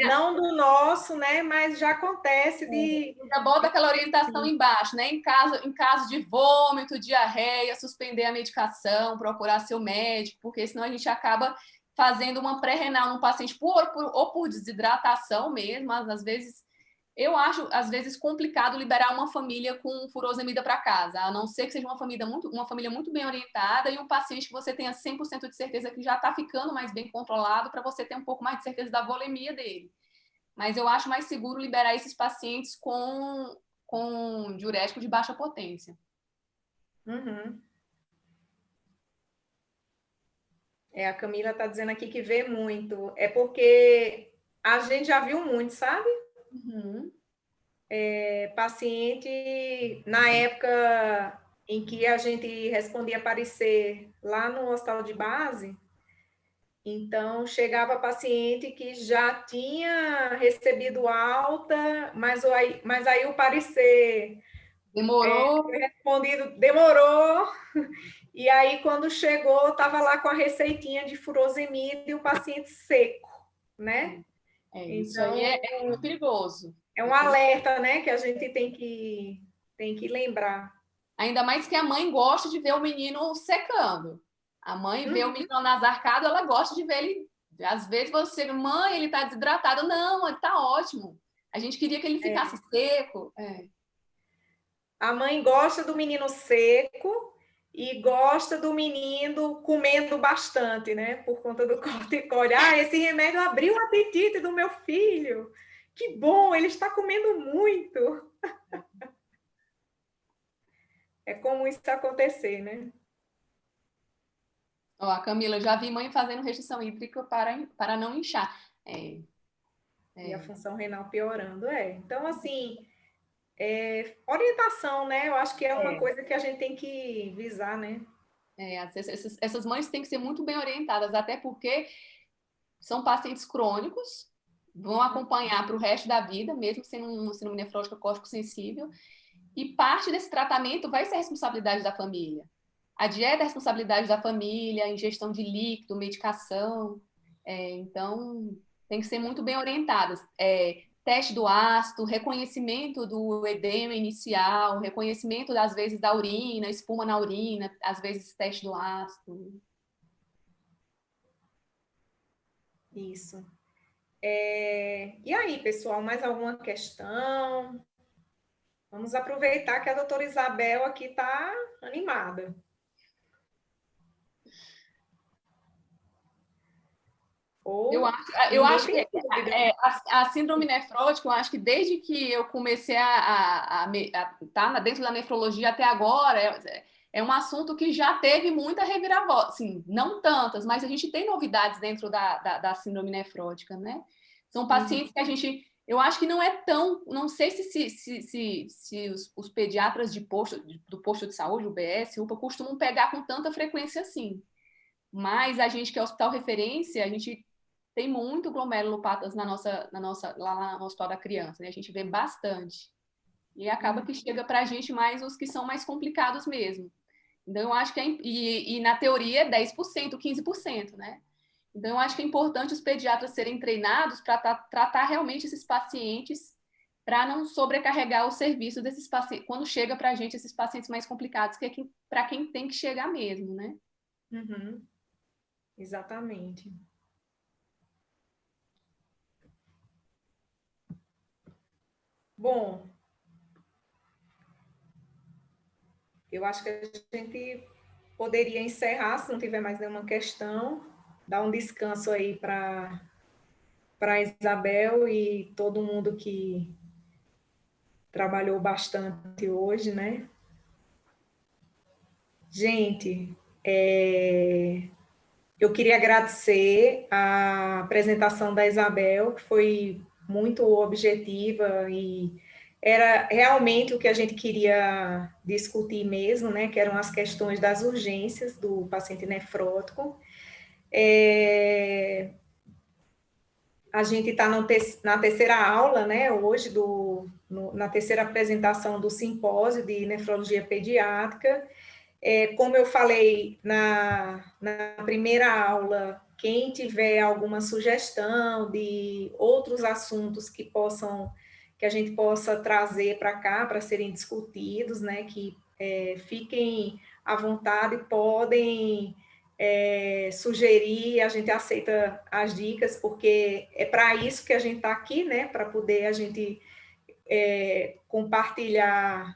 não do nosso, né? Mas já acontece de... Já bota aquela orientação embaixo, né? Em caso de vômito, diarreia, suspender a medicação, procurar seu médico, porque senão a gente acaba fazendo uma pré-renal no paciente ou por desidratação mesmo, mas às vezes eu acho, às vezes, complicado liberar uma família com furosemida para casa, a não ser que seja uma família muito bem orientada e um paciente que você tenha 100% de certeza que já está ficando mais bem controlado para você ter um pouco mais de certeza da volemia dele. Mas eu acho mais seguro liberar esses pacientes com diurético de baixa potência. Uhum. A Camila está dizendo aqui que vê muito. É porque a gente já viu muito, sabe? Uhum. Paciente, na época em que a gente respondia parecer lá no hospital de base, então chegava paciente que já tinha recebido alta, mas aí o parecer Demorou. respondido demorou, e aí quando chegou, estava lá com a receitinha de furosemida e o paciente seco, né? Isso então, aí é muito perigoso. É um alerta, né, que a gente tem que lembrar. Ainda mais que a mãe gosta de ver o menino secando. A mãe vê o menino nasarcado, ela gosta de ver ele. Às vezes você, mãe, ele tá desidratado. Não, ele tá ótimo. A gente queria que ele ficasse seco. A mãe gosta do menino seco e gosta do menino comendo bastante, né? Por conta do corticóide. Esse remédio abriu o apetite do meu filho. Que bom, ele está comendo muito. É comum isso acontecer, né? Ó, a Camila, já vi mãe fazendo restrição hídrica para não inchar. E a função renal piorando, Então, assim, orientação, né? Eu acho que é uma coisa que a gente tem que visar, né? Essas mães têm que ser muito bem orientadas, até porque são pacientes crônicos, vão acompanhar para o resto da vida, mesmo sendo uma síndrome nefrótica córtico sensível, e parte desse tratamento vai ser a responsabilidade da família. A dieta é a responsabilidade da família, a ingestão de líquido, medicação. Então, tem que ser muito bem orientadas. Teste do ácido, reconhecimento do edema inicial, reconhecimento, às vezes, da urina, espuma na urina, às vezes, teste do ácido. Isso. E aí, pessoal, mais alguma questão? Vamos aproveitar que a doutora Isabel aqui está animada. Eu acho que a síndrome nefrótica, eu acho que desde que eu comecei a estar dentro da nefrologia até agora, é um assunto que já teve muita reviravolta, assim, não tantas, mas a gente tem novidades dentro da síndrome nefrótica, né? São pacientes que a gente, eu acho que não é tão, não sei se os pediatras do posto de saúde, o BS, UPA, costumam pegar com tanta frequência assim. Mas a gente que é hospital referência, a gente tem muito glomerulopatas lá no Hospital da Criança, né? A gente vê bastante. E acaba que chega para a gente mais os que são mais complicados mesmo. Então, eu acho que e na teoria é 10%, 15%, né? Então, eu acho que é importante os pediatras serem treinados para tratar realmente esses pacientes, para não sobrecarregar o serviço desses pacientes, quando chega para a gente esses pacientes mais complicados, que é para quem tem que chegar mesmo, né? Uhum. Exatamente. Bom, eu acho que a gente poderia encerrar, se não tiver mais nenhuma questão, dar um descanso aí para a Isabel e todo mundo que trabalhou bastante hoje, né? Gente, eu queria agradecer a apresentação da Isabel, que foi muito objetiva e era realmente o que a gente queria discutir mesmo, né? Que eram as questões das urgências do paciente nefrótico. A gente está na terceira aula, né? Hoje, na terceira apresentação do simpósio de nefrologia pediátrica. Como eu falei na primeira aula, quem tiver alguma sugestão de outros assuntos que a gente possa trazer para cá para serem discutidos, né? Que fiquem à vontade, podem sugerir, a gente aceita as dicas, porque é para isso que a gente está aqui, né? Para poder a gente compartilhar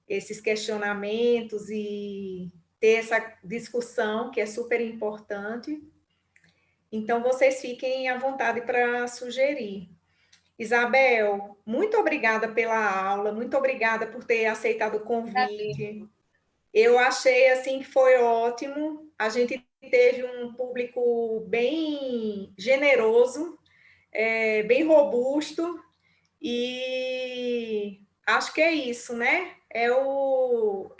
esses questionamentos e ter essa discussão que é super importante. Então, vocês fiquem à vontade para sugerir. Isabel, muito obrigada pela aula, muito obrigada por ter aceitado o convite. Eu achei assim que foi ótimo. A gente teve um público bem generoso, bem robusto, e acho que é isso, né? É o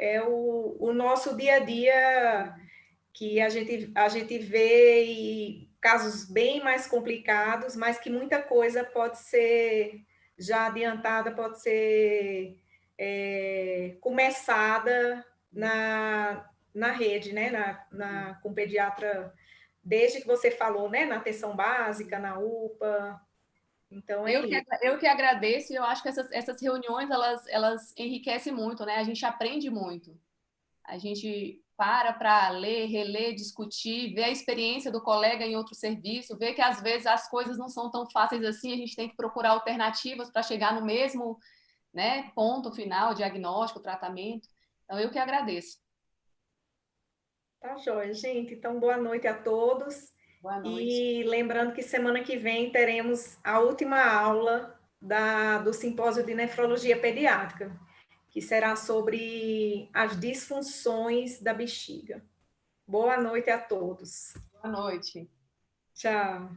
nosso dia a dia que a gente vê e casos bem mais complicados, mas que muita coisa pode ser já adiantada, pode ser começada na rede, né? Com pediatra, desde que você falou, né? Na atenção básica, na UPA. Então, eu que agradeço, e eu acho que essas reuniões, elas enriquecem muito, né? A gente aprende muito. A gente para ler, reler, discutir, ver a experiência do colega em outro serviço, ver que às vezes as coisas não são tão fáceis assim, a gente tem que procurar alternativas para chegar no mesmo, né, ponto final, diagnóstico, tratamento. Então, eu que agradeço. Tá joia, gente. Então, boa noite a todos. Boa noite. E lembrando que semana que vem teremos a última aula do Simpósio de Nefrologia Pediátrica, que será sobre as disfunções da bexiga. Boa noite a todos. Boa noite. Tchau.